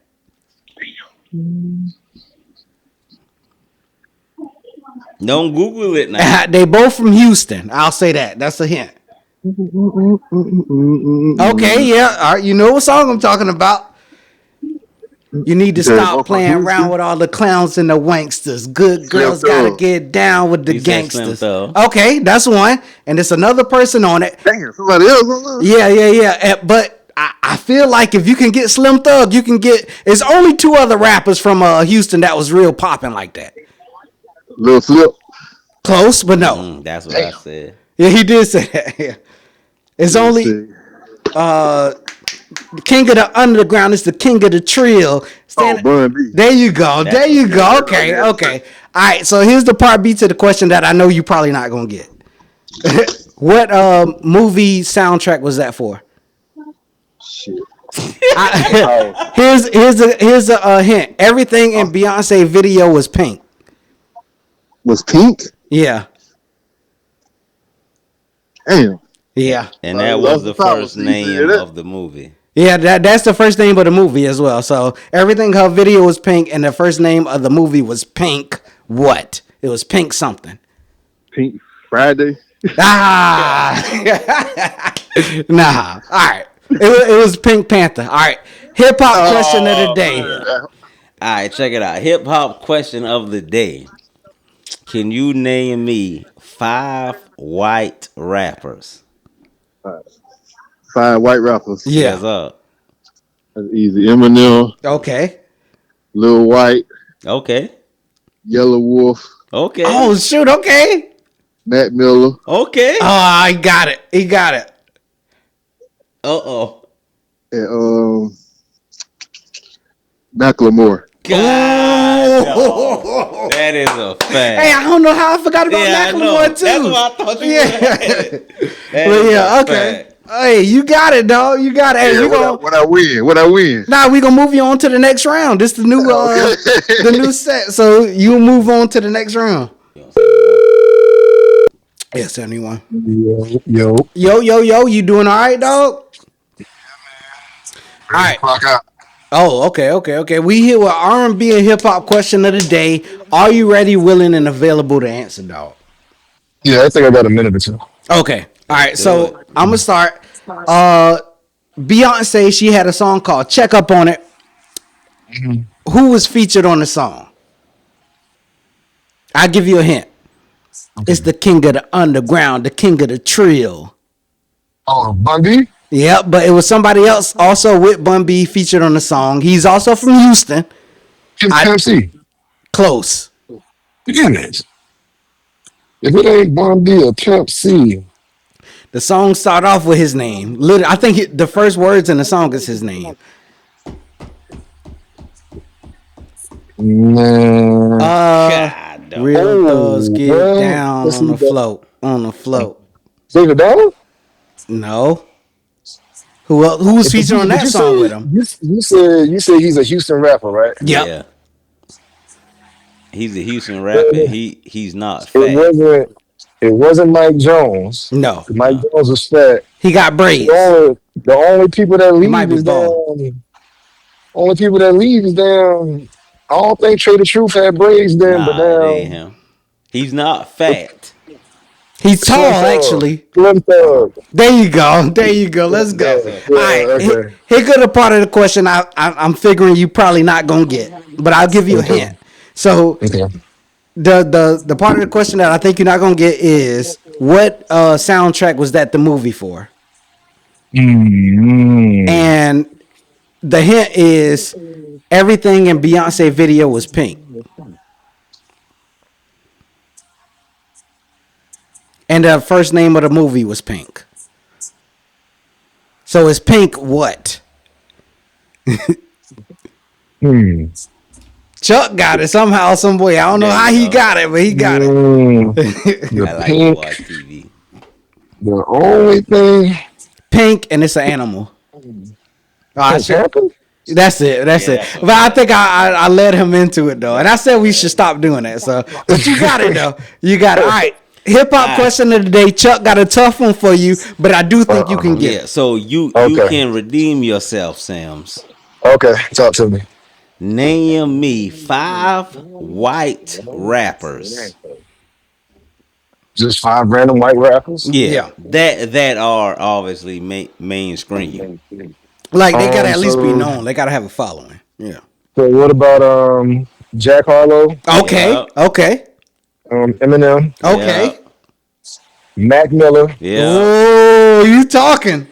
Don't Google it now. They both from Houston. I'll say that. That's a hint. Okay, yeah. All right, you know what song I'm talking about. You need to stop playing around with all the clowns and the wanksters. Good girls gotta get down with the gangsters. Okay, that's one. And there's another person on it. Dang, somebody else. Yeah. But I feel like if you can get Slim Thug, you can get. It's only two other rappers from Houston that was real popping like that. Lil Flip. Close, but no. That's what I said. Yeah, he did say that. Yeah. It's only the king of the underground is the king of the trill. There you go. There you go. Okay. All right. So here's the part B to the question that I know you probably not gonna get. What movie soundtrack was that for? Shit. Here's a hint. Everything in Beyonce video was pink. Was pink? Yeah. Damn. Yeah. And that was the first name of the movie. Yeah, that's the first name of the movie as well. So everything her video was pink, and the first name of the movie was Pink. What? It was Pink something. Pink Friday. Nah. All right. It was Pink Panther. All right. Hip hop question of the day. All right, check it out. Hip hop question of the day. Can you name me 5 white rappers? 5 white rappers. Yeah. What's up? That's easy. Eminem. Okay. Lil White. Okay. Yellow Wolf. Okay. Oh shoot. Okay. Matt Miller. Okay. Oh, he got it. Uh-oh. And Macklemore. God, no. That is a fact. Hey, I don't know how I forgot about Macklemore too. That's what I thought you had. But yeah, okay. Fact. Hey, you got it, dog. You got it. Hey, what I win? Nah, we gonna move you on to the next round. This is the new the new set. So you move on to the next round. Yeah, 71. Yo. You doing all right, dog? Yeah, man. All right. Clock out. Oh, okay. We here with R&B and hip hop question of the day. Are you ready, willing, and available to answer, dog? Yeah, I think I got a minute or two. Okay. All right. So I'm gonna start. Beyonce, she had a song called "Check Up on It." Mm-hmm. Who was featured on the song? I'll give you a hint. Okay. It's the king of the underground, the king of the trill. Oh, Bun B? Yeah, but it was somebody else also with Bun B featured on the song. He's also from Houston. Pimp C. Close. Damn it. If it ain't Bun B or Pimp C. The song start off with his name. Literally, I think the first words in the song is his name. Man. God, real thugs get down on the float. On the float. David Dollar? No. Who else? Who was featured on that song with him? You said he's a Houston rapper, right? Yep. Yeah. He's a Houston rapper. He's not fat. It wasn't Mike Jones. No. Mike Jones was fat. He got braids. The only people that leave is down. Only people that leave is down. I don't think Trey the Truth had braids then, but ain't him. He's not fat. He's tall, actually. There you go. Let's go. All right. Okay. Here go the part of the question I'm figuring you probably not gonna get, but I'll give you a hint. So the part of the question that I think you're not gonna get is what soundtrack was that the movie for? And the hint is everything in Beyonce video was pink. And the first name of the movie was Pink. So it's Pink what? Chuck got it somehow, some way. I don't know how he got it, but he got it. I like to watch TV. The only thing. Pink, and it's an animal. That's it. Yeah, but I think I led him into it, though. And I said we should stop doing that. So, but you got it, though. You got it. All right. Hip hop question of the day. Chuck got a tough one for you, but I do think you can get Yeah, it. so you can redeem yourself, Sams. Okay, talk to me. Name me 5 white rappers. Just 5 random white rappers. Yeah, that are obviously mainstream. Like they gotta at least be So known. They gotta have a following. Yeah. what about Jack Harlow, Okay. Yeah. Okay. Eminem, Okay. Mac Miller, Yeah. Oh, you talking?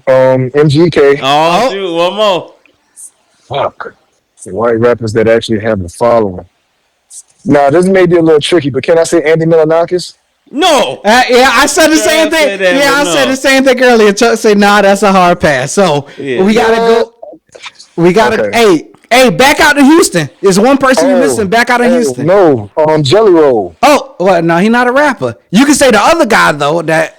MGK. Oh, shoot, one more. Fuck. White rappers that actually have a following. Now this may be a little tricky, but can I say Andy Milonakis? No. Yeah, I said the same thing. said that, Yeah, but I no. said the same thing earlier. Chuck said, "Nah, that's a hard pass." So Yeah. we gotta go. We gotta. Okay. Hey, back out to Houston. There's one person you're missing. Back out of Houston. No, Jelly Roll. Oh, well, no, he's not a rapper. You can say the other guy though. That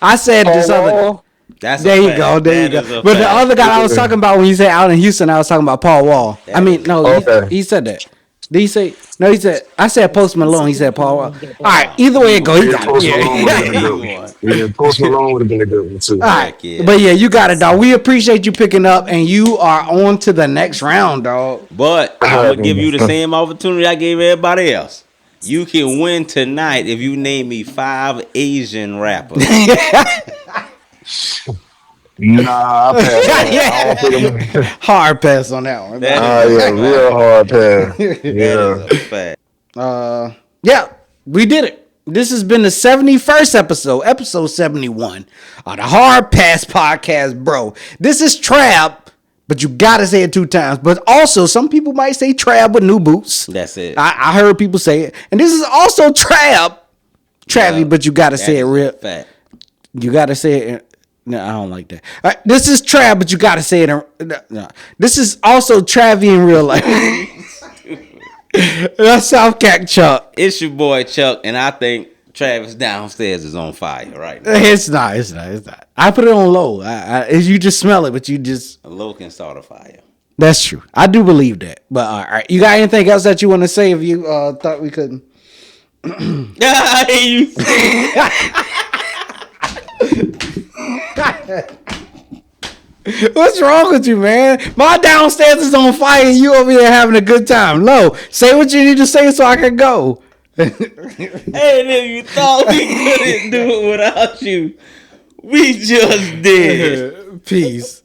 I said this other. Wall. That's There a you fact. go. There you That is go. a But the fact. other guy I was talking about when you said out in Houston, I was talking about Paul Wall. I mean, no, Okay. he said that. Did he say? No, he said. I said Post Malone. He said Paul Wall. All right. Either way it go, he got Post it. Malone would have been a Yeah. good one. Yeah, Post Malone would have been a good one too. All right. Yeah. But yeah, you got it, dog. We appreciate you picking up, and you are on to the next round, dog. But I'm gonna give you the same opportunity I gave everybody else. You can win tonight if you name me 5 Asian rappers. Nah, I pass. I don't think I'm- Hard pass on that one. yeah, real hard pass. That Yeah. is a fact. Yeah, we did it. This has been the 71st episode 71 of the Hard Pass Podcast, bro. This is Trap, but you gotta say it 2 times. But also, some people might say Trap with new boots. That's it. I heard people say it. And this is also Trap, Travie, but you gotta say it real. Fact. You gotta say it. No, I don't like that. All right, this is Trav, but you gotta say it. No. This is also Travie in real life. That's South Cack Chuck. It's your boy Chuck, and I think Travis downstairs is on fire right now. It's not. I put it on low. You just smell it, but you just. A low can start a fire. That's true. I do believe that. But all right, you got anything else that you want to say? If you thought we couldn't. I hear you. What's wrong with you, man? My downstairs is on fire and you over here having a good time. Low, say what you need to say so I can go. And if you thought we couldn't do it without you, we just did. Peace.